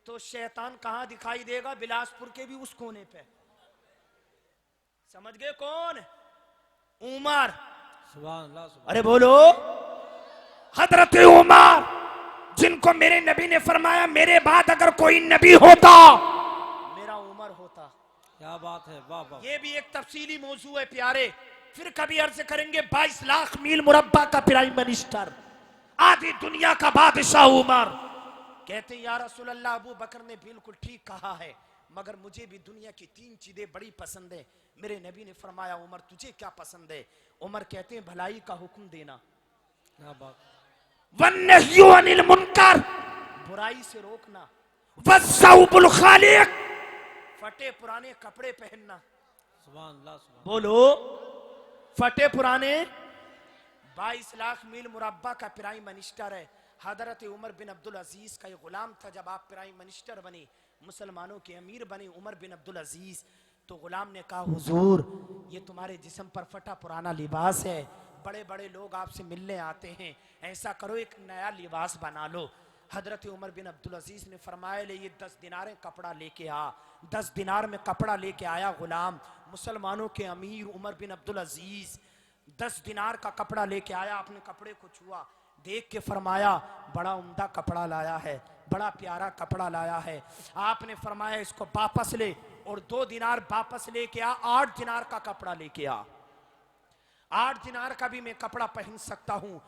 तो शैतान कहां दिखाई देगा? बिलासपुर के भी उस कोने पे। समझ गए कौन? उमर। सुभान अल्लाह, सुभान अरे बोलो हजरत उमर, जिनको मेरे नबी ने फरमाया मेरे बाद अगर कोई नबी होता मेरा उमर होता। क्या बात है, वाह वाह। ये भी एक तफसीली मौजू है प्यारे, फिर कभी अर्ज करेंगे। 22 लाख मील मुरब्बा का प्राइम मिनिस्टर, आधी दुनिया का बादशाह उमर। कहते हैं या रसूल अल्लाह, अबू बकर ने बिल्कुल ठीक कहा है, मगर मुझे भी दुनिया की 3 चीजें बड़ी पसंद है। मेरे नबी ने फरमाया उमर तुझे क्या पसंद है? उमर कहते हैं भलाई का हुक्म देना, क्या बात। वन्नह्यु अनिल मुनकर, बुराई से रोकना, वस्सौबुल खालिक, फटे पुराने कपड़े पहनना। सुभान अल्लाह, सुभान। बोलो, फटे पुराने। 22 लाख मील मुरब्बा का प्राइम मिनिस्टर है। हजरत उमर बिन अब्दुल अजीज का ये गुलाम था। जब आप प्राइम मिनिस्टर बने, मुसलमानों के अमीर बने उमर बिन अब्दुल अजीज, तो गुलाम ने कहा हुजूर ये तुम्हारे जिस्म पर फटा पुराना लिबास है, बड़े बड़े लोग आपसे मिलने आते हैं, ऐसा करो एक नया लिबास बना लो। हजरत उमर बिन अब्दुल अजीज ने फरमाया ले ये 10 दिनार कपड़ा लेके आ। 10 दिनार में कपड़ा लेके आया गुलाम, मुसलमानों के अमीर उमर बिन अब्दुल अजीज 10 दिनार का कपड़ा लेके आया। अपने कपड़े को छुआ, देख के फरमाया बड़ा उम्दा कपड़ा लाया है, बड़ा प्यारा कपड़ा लाया है। आपने फरमाया इसको वापस ले, और 2 दिनार वापस लेके आ, 8 दिनार का कपड़ा लेके आ। 8 दिनार का भी मैं कपड़ा पहन सकता हूं।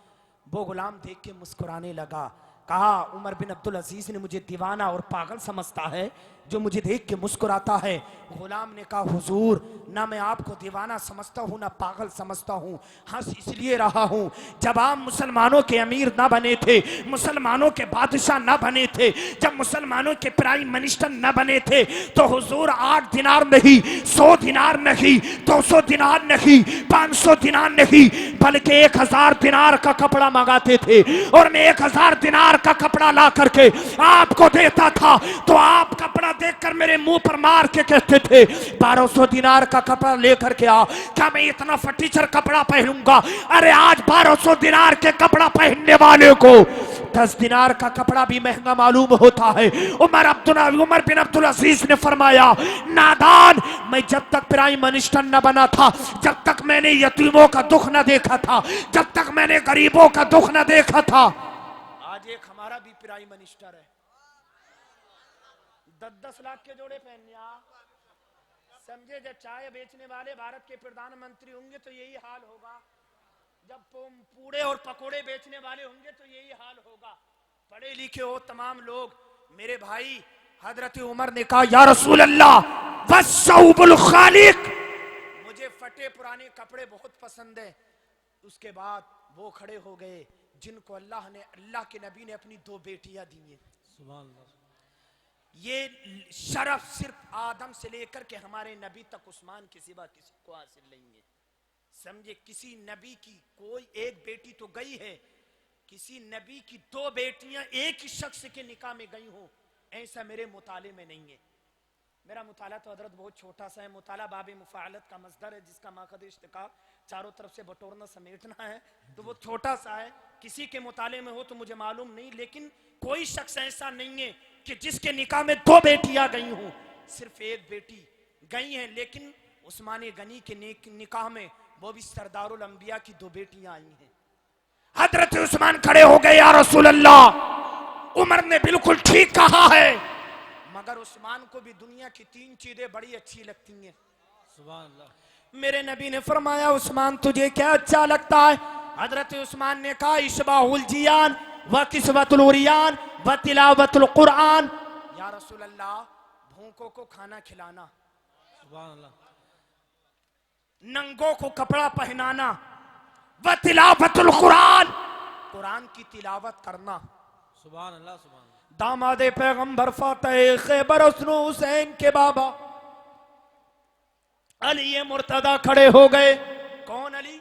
वो गुलाम देख के मुस्कुराने लगा। कहा उमर बिन अब्दुल अजीज ने मुझे दीवाना और पागल समझता है जो मुझे देख के मुस्कुराता है। गुलाम ने कहा हुजूर ना मैं आपको दीवाना समझता हूँ ना पागल समझता हूँ, हंस इसलिए रहा हूँ जब आप मुसलमानों के अमीर ना बने थे, मुसलमानों के बादशाह ना बने थे, जब मुसलमानों के प्राइम मिनिस्टर ना बने थे, तो हुजूर 8 दिनार नहीं, 100 दिनार नहीं, 200 दिनार नहीं, 500 दिनार नहीं, बल्कि 1000 दिनार का कपड़ा मंगाते थे, और मैं 1000 दिनार का कपड़ा ला करके आपको देता था, तो आप कपड़ा देखकर मेरे मुंह पर मार के कहते थे 1200 दिनार का कपड़ा लेकर के आ। क्या मैं इतना फटीचर कपड़ा पहनूंगा? अरे आज 1200 दिनार के कपड़ा पहनने वाले को 10 दिनार का कपड़ा भी महंगा मालूम होता है। उमर बिन अब्दुल अजीज ने फरमाया नादान, मैं जब तक प्राइम मिनिस्टर न बना था, जब तक मैंने यतीमों का दुख न देखा था, जब तक मैंने गरीबों का दुख न देखा था। आज एक हमारा भी प्राइम मिनिस्टर है, 10-10 लाख के जोड़े पहनने समझे। जब चाय बेचने वाले भारत के प्रधानमंत्री होंगे तो यही हाल होगा, जब पूड़े और पकोड़े बेचने वाले होंगे तो यही हाल होगा। पढ़े लिखे हो तमाम लोग, मेरे भाई हजरत उमर ने कहा या रसूल अल्लाह वस्सौबुल खालिक, मुझे फटे पुराने कपड़े बहुत पसंद है। उसके बाद वो खड़े हो गए जिनको अल्लाह के नबी ने अपनी 2 बेटियां दी हैं। सुभान अल्लाह। ये शरफ सिर्फ आदम से लेकर के हमारे नबी तक उस्मान के सिवा किसी को हासिल नहीं है। समझे, किसी नबी की कोई एक बेटी तो गई है, किसी नबी की 2 बेटियां एक ही शख्स के निकाह में गई हो, ऐसा मेरे मुताले में नहीं है। मेरा मुताला तो हजरत बहुत छोटा सा है। मुताला बाबे मुफालत का मसदर है जिसका माकद इश्तिकाक चारों तरफ से बटोरना समेटना है, तो वो छोटा सा है। किसी के मुताले में हो तो मुझे मालूम नहीं, लेकिन कोई शख्स ऐसा नहीं है कि जिसके निकाह में 2 बेटियां गई हों। सिर्फ एक बेटी गई है, लेकिन उस्मान गनी के निकाह में वो भी सरदारुल अंबिया की 2 बेटियां आई हैं। हजरत उस्मान खड़े हो गए या रसूल अल्लाह, उमर ने बिल्कुल ठीक कहा है, मगर उस्मान को भी दुनिया की 3 चीजें बड़ी अच्छी लगती हैं। सुभान अल्लाह। मेरे नबी ने फरमाया उस्मान तुझे क्या अच्छा लगता है? हजरत उस्मान ने कहा इशबाहुल जियान व किस्वतुल उरियान व तिलावतुल कुरान। या रसूल अल्लाह भूखों को खाना खिलाना, सुभान अल्लाह, नंगों को कपड़ा पहनाना, व तिलावतुल कुरान, कुरान की तिलावत करना। सुभान अल्लाह, सुभान अल्लाह। दामादे पैगंबर फातिह खैबर हुसैन के बाबा अली मुर्तदा खड़े हो गए। कौन अली?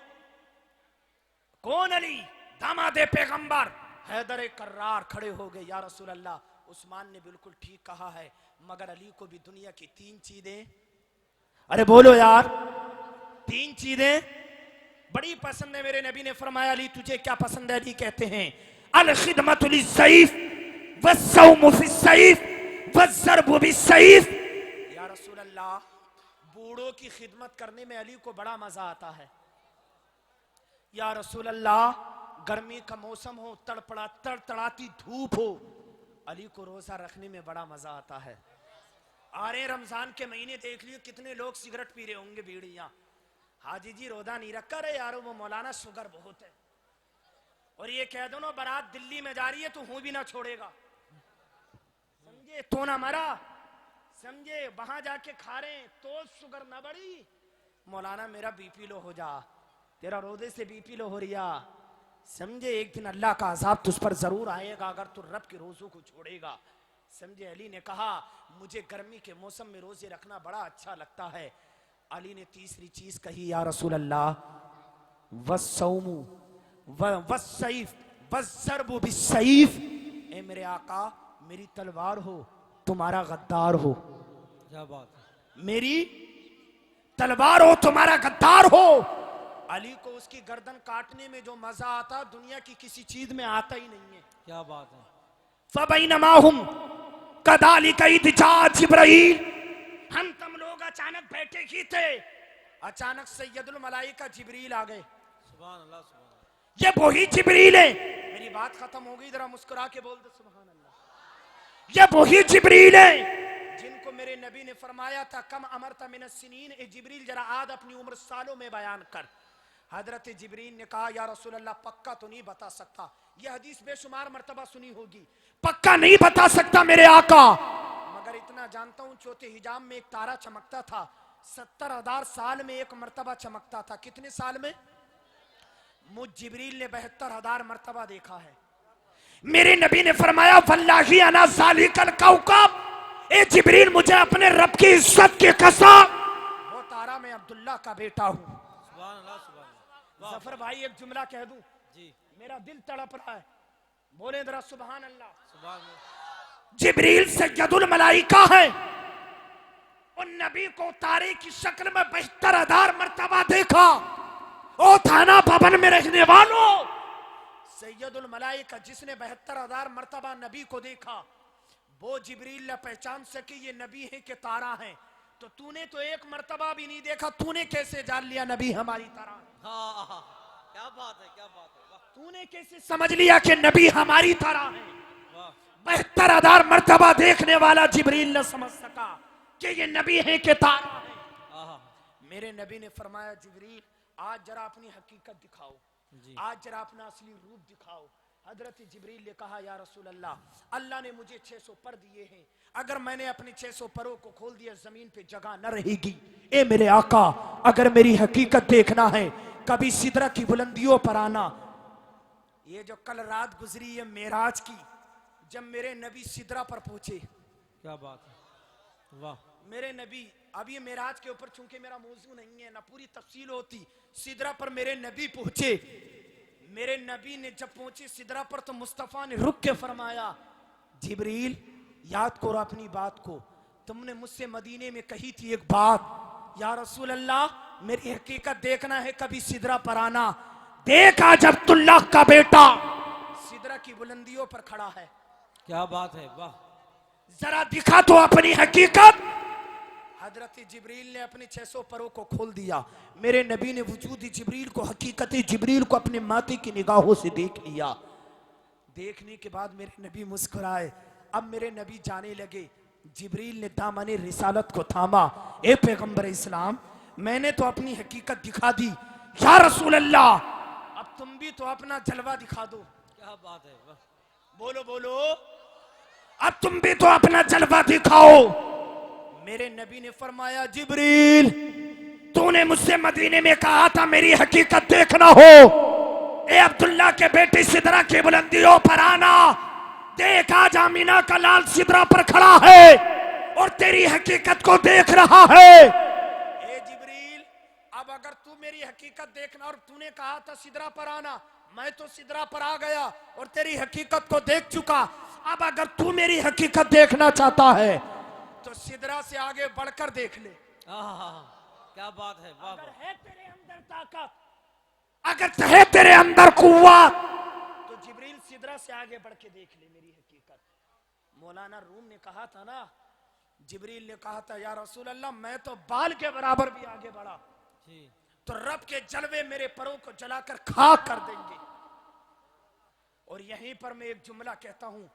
कौन अली? दामादे पैगंबर हैदर कर्रार खड़े हो गए। या रसूल अल्लाह उस्मान ने बिल्कुल ठीक कहा है, मगर अली को भी दुनिया की 3 चीजें, अरे बोलो यार, 3 चीजें बड़ी पसंद है। मेरे नबी ने फरमाया अली तुझे क्या पसंद है? अली कहते हैं अल खिदमतु लिस्सैफ वस्सौमु फिस्सैफ वज़्ज़रबु बिस्सैफ। या रसूल अल्लाह बूढ़ों की खिदमत करने में अली को बड़ा मजा आता है। या रसूल अल्लाह गर्मी का मौसम हो, तड़तड़ाती धूप हो, अली को रोजा रखने में बड़ा मजा आता है। अरे रमजान के महीने देख लियो कितने लोग सिगरेट पी रहे होंगे, बीड़ियां। हाजी जी रोजा नहीं रखा, रे यारो वो मौलाना शुगर बहुत है। और ये कह दो ना बारात दिल्ली में जा रही है तो हूं भी ना छोड़ेगा, समझे, तो ना मरा, समझे, वहां जाके खा रहे तो शुगर ना बढ़ी। मौलाना मेरा बीपी लो हो जा, तेरा रोजे से बीपी लो हो रिया, समझे, एक दिन अल्लाह का अजाब तुझ पर जरूर आएगा अगर तू रब के रोजों को छोड़ेगा। समझे, अली ने कहा मुझे गर्मी के मौसम में रोजे रखना बड़ा अच्छा लगता है। अली ने तीसरी चीज कही, या रसूल अल्लाह, वस्सौमु वस्सैफ वस्सरबु बिस्सैफ, ए मेरे आका मेरी तलवार हो तुम्हारा गद्दार हो। क्या बात है, मेरी तलवार हो तुम्हारा गद्दार हो। अली को उसकी गर्दन काटने में जो मजा आता दुनिया की किसी चीज में आता ही नहीं है। क्या बात है। फबैनमाहुम कदालिका इद जा जिब्राइल, हम तुम लोग अचानक बैठे ही थे, अचानक सैयदुल मलाइका जिब्रील आ गए। सुभान अल्लाह, सुभान अल्लाह। ये वही जिब्रील है, मेरी बात खत्म हो गई, जरा मुस्कुरा के बोल दो सुभान अल्लाह। ये वही जिब्रील है जिनको मेरे नबी ने फरमाया था कम अमरता मिनस सिनीन, ए जिब्रील जरा आद अपनी उम्र सालों में बयान कर। हजरत जिब्रील ने कहा, या रसूल अल्लाह पक्का तो नहीं बता सकता, यह हदीस बेशुमार मर्तबा सुनी होगी, पक्का नहीं बता सकता मेरे आका, मगर इतना जानता हूं चौथे हिजाम में एक तारा चमकता था, 70,000 साल में एक मर्तबा चमकता था। कितने साल में? मुझ जिब्रील ने 72,000 मर्तबा देखा है। मेरे नबी ने फरमाया वल्लाही अना ज़ालिकल कौकब, ए जिब्रील मुझे अपने रब की इज्जत की कसम, वो तारा मैं अब्दुल्ला का बेटा हूं। सुभान अल्लाह, सुभान अल्लाह। जफर भाई एक जुमला कह दूं जी, मेरा दिल तड़प रहा है, बोले जरा सुभान अल्लाह। सुभान अल्लाह। जिब्रील सैयदुल मलाइका है, उन नबी को तारे की शक्ल में 72,000 मर्तबा देखा। ओ थाना भवन में रहने वालों, सैयदुल मलाइका जिसने 72,000 मर्तबा नबी को देखा, वो जिब्रील न पहचान सके ये नबी है कि तारा है। तो तूने तो एक मर्तबा भी नहीं देखा, तूने कैसे जान लिया नबी हमारी तरह है? हाँ, क्या बात है, क्या बात है, वाह तूने कैसे समझ लिया कि नबी हमारी तरह है? वाह। 72,000 मर्तबा देखने वाला जिब्रील न समझ सका कि ये नबी है कि तारा है। आहा, मेरे नबी ने फरमाया जिब्रील आज जरा अपनी हकीकत दिखाओ, आज जरा अपना असली रूप दिखाओ। हजरत जिब्रील ने कहा, या रसूल अल्लाह, अल्लाह ने मुझे 600 पर दिए हैं, अगर मैंने अपने 600 परों को खोल दिया जमीन पे जगह न रहेगी। ए मेरे आका, अगर मेरी हकीकत देखना है कभी सिदरा की बुलंदियों पर आना। ये जो कल रात गुजरी है मेराज की, जब मेरे नबी सिदरा पर पहुंचे, क्या बात है, वाह। मेरे नबी, अब ये मेराज के ऊपर चूंकि मेरा मौजू नहीं है ना पूरी तफसील होती, सिदरा पर मेरे नबी पहुंचे। मेरे नबी ने जब पहुंचे सिदरा पर तो मुस्तफा ने रुक के फरमाया, जिब्रील याद करो अपनी बात को, तुमने मुझसे मदीने में कही थी एक बात, या रसूल अल्लाह मेरी हकीकत देखना है कभी सिदरा पर आना। देखा जब अब्दुल्ला का बेटा सिदरा की बुलंदियों पर खड़ा है। क्या बात है, वाह। जरा दिखा तो अपनी हकीकत। हजरत जिब्रील ने अपने 600 परों को खोल दिया। मेरे नबी ने वजूद जिब्रील को, हकीकत जिब्रील को अपने माथे की निगाहों से देख लिया। देखने के बाद मेरे नबी मुस्कुराए। अब मेरे नबी जाने लगे। जिब्रील ने दामने रिसालत को थामा। ए पैगंबर इस्लाम, मैंने तो अपनी हकीकत दिखा दी, या रसूल अल्लाह अब तुम भी तो अपना जलवा दिखा दो। क्या बात है, वाह। बोलो बोलो, अब तुम भी तो अपना जलवा दिखाओ। मेरे नबी ने फरमाया, जिब्रील तूने मुझसे मदीने में कहा था मेरी हकीकत देखना हो, ए अब्दुल्ला के बेटे सिदरा की बुलंदियों पर आना। देख आज आमीना का लाल सिदरा पर खड़ा है और तेरी हकीकत को देख रहा है। ए जिब्रील, अब अगर तू मेरी हकीकत देखना, और तूने कहा था सिदरा पर आना, मैं तो सिदरा पर आ गया और तेरी हकीकत को देख चुका। अब अगर तू मेरी हकीकत देखना चाहता है तो सिदरा से आगे बढ़कर देख ले। क्या बात है, वाह। अगर है तेरे अंदर ताकत, अगर है तेरे अंदर कुव्वत, तो जिब्रील सिदरा से आगे बढ़ के देख ले मेरी हकीकत। मौलाना रूम ने कहा था ना, जिब्रील ने कहा था, या रसूल अल्लाह मैं तो बाल के बराबर भी आगे बढ़ा जी। तो रब के जलवे मेरे परों को जलाकर खाक कर देंगे। और यहीं पर मैं एक जुमला कहता हूं,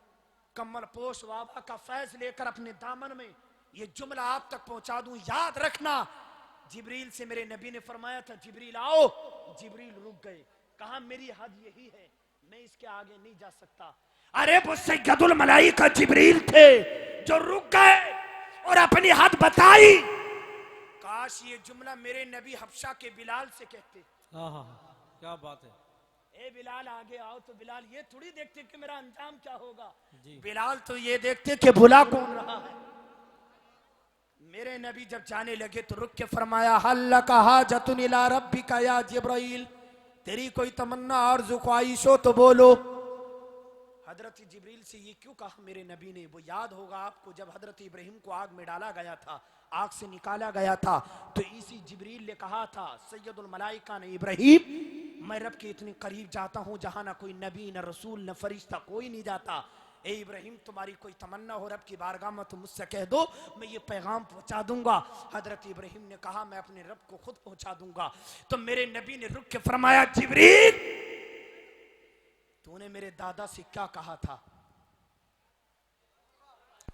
कमल पोश बाबा का फैज लेकर अपने दामन में ये जुमला आप तक पहुंचा दूं, याद रखना। जिब्रील से मेरे नबी ने फरमाया था जिब्रील आओ, जिब्रील रुक गए, कहा मेरी हद यही है, मैं इसके आगे नहीं जा सकता। अरे वो सैयदुल मलाइका जिब्रील थे जो रुक गए और अपनी हद बताई। काश ये जुमला मेरे नबी हफ्सा के बिलाल से कहते। क्या बात है। ए बिलाल आगे आओ, तो बिलाल ये थोड़ी देखते कि मेरा अंजाम क्या होगा, जी। बिलाल तो ये देखते कि भुला कौन रहा है। मेरे नबी जब जाने लगे तो रुक के फरमाया हल्ला कहा जतुन इला रब्बिका या जिब्राइल, तेरी कोई तमन्ना और ख्वाहिश हो तो बोलो। हजरत जिब्रील से ये क्यों कहा मेरे नबी ने? वो याद होगा आपको, जब हजरत इब्राहिम को आग में डाला गया था, आग से निकाला गया था, तो इसी जिब्रील ने कहा था सैयदुल मलाइका ने, इब्राहिम मैं रब के इतने करीब जाता हूं जहां ना कोई नबी न रसूल न फरिश्ता कोई नहीं जाता। ए इब्राहिम तुम्हारी कोई तमन्ना हो रब की बारगाह में तो मुझसे कह दो, मैं ये पैगाम पहुंचा दूंगा। हजरत इब्राहिम ने कहा मैं अपने रब को खुद पहुंचा दूंगा। तो मेरे नबी ने रुक के फरमाया जिब्रील तूने मेरे दादा से क्या कहा था?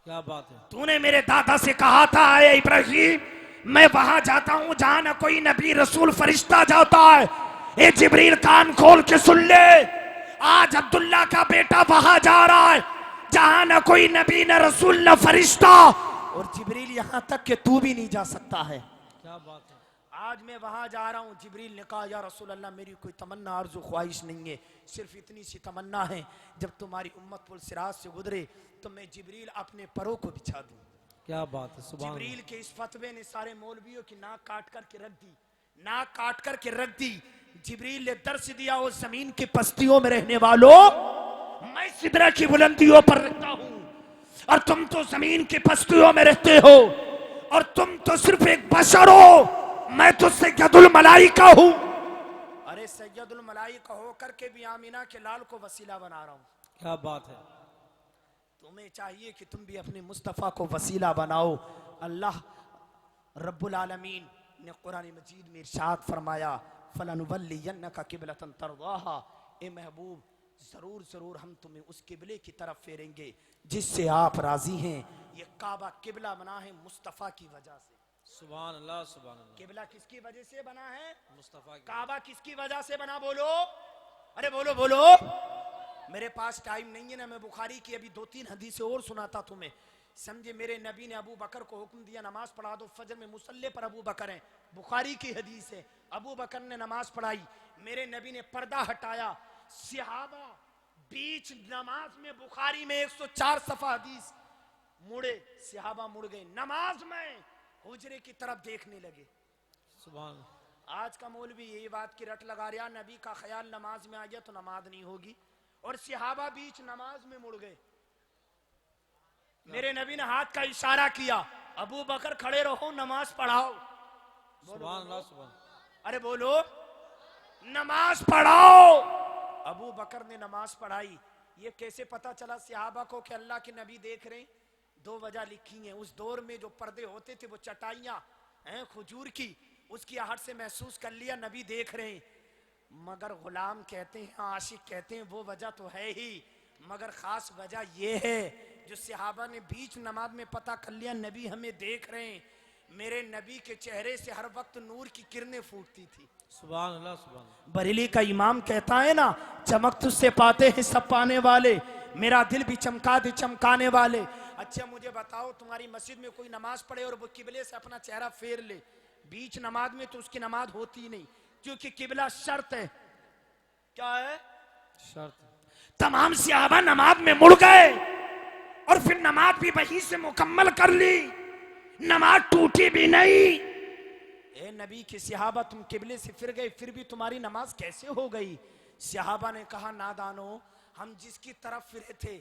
क्या बात है। तूने मेरे दादा से कहा था ए इब्राहिम मैं वहां जाता हूं जहां ना कोई नबी रसूल फरिश्ता जाता है। ए जिब्रील कान खोल के सुन ले, आज अब्दुल्ला का बेटा वहां जा रहा है जहां ना कोई नबी न रसूल न फरिश्ता, और जिब्रील यहां तक कि तू भी नहीं जा सकता है। क्या बात है। आज मैं वहां जा रहा हूं। जिब्रील ने कहा या रसूल अल्लाह मेरी कोई तमन्ना आरज़ू ख्वाहिश नहीं है, सिर्फ इतनी सी तमन्ना है जब तुम्हारी उम्मत पुल सिराज से गुजरे तो मैं जिब्रील अपने परों को बिछा दूं। क्या बात है। सुभान जिब्रील के इस फतवे ने सारे मौलवियों की नाक काट करके रख दी, नाक काट करके रख दी। जिब्रील ने दर्श दिया उस जमीन की पस्तियों में रहने वालों, मैं सिदरा की बुलंदियों पर रहता हूं और तुम तो जमीन की पस्तियों में रहते हो, और तुम तो सिर्फ एक बशर हो, मैं तो सैयदुल मलाइका हूं। अरे सैयदुल मलाइका होकर के भी आमीना के लाल को वसीला बना रहा हूं। क्या बात है। तुम्हें चाहिए कि तुम भी अपने मुस्तफ़ा को वसीला बनाओ। अल्लाह रब्बुल आलमीन ने कुरान मजीद में इरशाद फरमाया फलनुवल्लियन्नका किबलतन तरदाहा, ए महबूब जरूर जरूर हम तुम्हें उस किबले की तरफ फेरेंगे जिससे आप राजी हैं। ये काबा किबला बना है मुस्तफ़ा की वजह से। सुभान अल्लाह सुभान अल्लाह। किबला किसकी वजह से बना है? मुस्तफा की। काबा किसकी वजह से बना? बोलो, अरे बोलो बोलो। मेरे पास टाइम नहीं है ना, मैं बुखारी की अभी 2-3 हदीसें और सुनाता तुम्हें, समझे। मेरे नबी ने अबू बकर को हुक्म दिया नमाज पढ़ा दो, फजर में मुसल्ले पर अबू बकर हैं, बुखारी की हदीस है। अबू बकर ने नमाज पढ़ाई, मेरे नबी ने पर्दा हटाया, सहाबा बीच नमाज में, बुखारी में 104 सफा हदीस, मुड़े, सहाबा मुड़ गए, नमाज में हुजरे की तरफ देखने लगे। सुभान। आज का मौलवी यही बात की रट लगा रहा, नबी का ख्याल नमाज में आ गया तो नमाज नहीं होगी, और सहाबा बीच नमाज में मुड़ गए। मेरे नबी ने हाथ का इशारा किया, अबू बकर खड़े रहो, नमाज पढ़ाओ। सुभान अल्लाह सुभान। अरे बोलो, नमाज पढ़ाओ। अबू बकर ने नमाज पढ़ाई। ये कैसे पता चला सहाबा को कि अल्लाह के नबी देख रहे हैं? 2 वजह लिखी हैं। उस दौर में जो पर्दे होते थे वो चटाइयां हैं खजूर की, उसकी आहट से महसूस कर लिया नबी देख रहे हैं। मगर गुलाम कहते हैं, आशिक कहते हैं वो वजह तो है ही, मगर खास वजह ये है जो सहाबा ने बीच नमाज में पता कर लिया नबी हमें देख रहे हैं। मेरे नबी के चेहरे से हर वक्त नूर की किरणें फूटती थी। सुभान अल्लाह सुभान। बरेली का इमाम कहता है ना, चमक तुझसे पाते हैं सब पाने वाले, मेरा दिल भी चमका दे चमकाने वाले। अच्छा मुझे बताओ, तुम्हारी मस्जिद में कोई नमाज पढ़े और वो किबले से अपना चेहरा फेर ले बीच नमाज में, तो उसकी नमाज होती नहीं, क्योंकि किबला शर्त है। क्या है? शर्त। तमाम सहाबा नमाज में मुड़ गए और फिर नमाज भी वहीं से मुकम्मल कर ली, नमाज टूटी भी नहीं। ए नबी के सहाबा, तुम किबले से फिर गए, फिर भी तुम्हारी नमाज कैसे हो गई? सहाबा ने कहा नादानो, हम जिसकी तरफ फिरे थे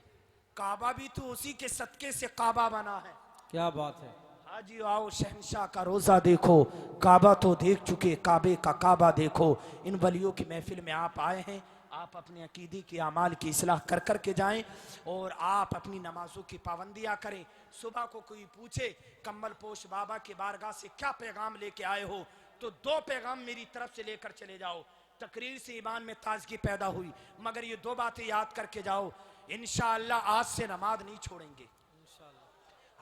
काबा भी तो उसी के सदके से काबा बना है। क्या बात है। हाजी आओ शहंशाह का रोजा देखो, काबा तो देख चुके, काबे का काबा देखो। इन वलियों की महफिल में आप आए हैं, आप अपने अकीदे की अमाल की इस्लाह कर कर के जाएं और आप अपनी नमाजों की पाबंदियां करें। सुबह को कोई पूछे कम्बल पोश बाबा की बारगाह से क्या पैगाम लेके आए हो, तो 2 पैगाम मेरी तरफ से लेकर चले जाओ। तकरीर से ईमान में ताजगी पैदा हुई। मगर ये दो बातें याद करके जाओ, इंशाअल्लाह आज से नमाज नहीं छोड़ेंगे।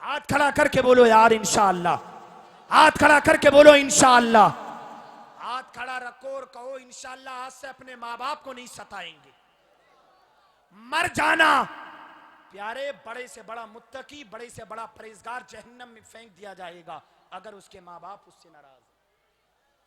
हाथ खड़ा करके बोलो यार इंशाअल्लाह, हाथ खड़ा करके बोलो इंशाअल्लाह, हाथ खड़ा रखो और कहो इंशाअल्लाह आज से अपने माँ बाप को नहीं सताएंगे। मर जाना प्यारे, बड़े से बड़ा मुत्तकी, बड़े से बड़ा परहेजगार जहन्नम में फेंक दिया जाएगा अगर उसके माँ बाप उससे नाराज है।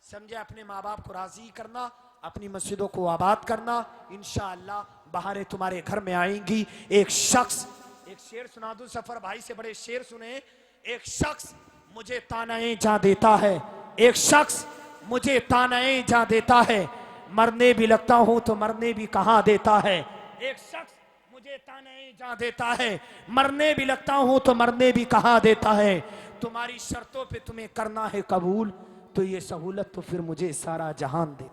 समझे? अपने माँ बाप को राजी करना, अपनी मस्जिदों को आबाद करना। इंशाअल्लाह बहारें तुम्हारे घर में आएंगी। एक शख्स, एक शेर सुना दूं, सफर भाई से बड़े शेर सुने। एक शख्स मुझे तानाए जा देता है, एक शख्स मुझे तानाए जा देता है, मरने भी लगता हूं तो मरने भी कहां देता है। एक शख्स मुझे तानाए जा देता है, मरने भी लगता हूं तो मरने भी कहां देता है। तुम्हारी शर्तों पे तुम्हें करना है कबूल, तो ये सहूलत तो फिर मुझे सारा जहान देता है।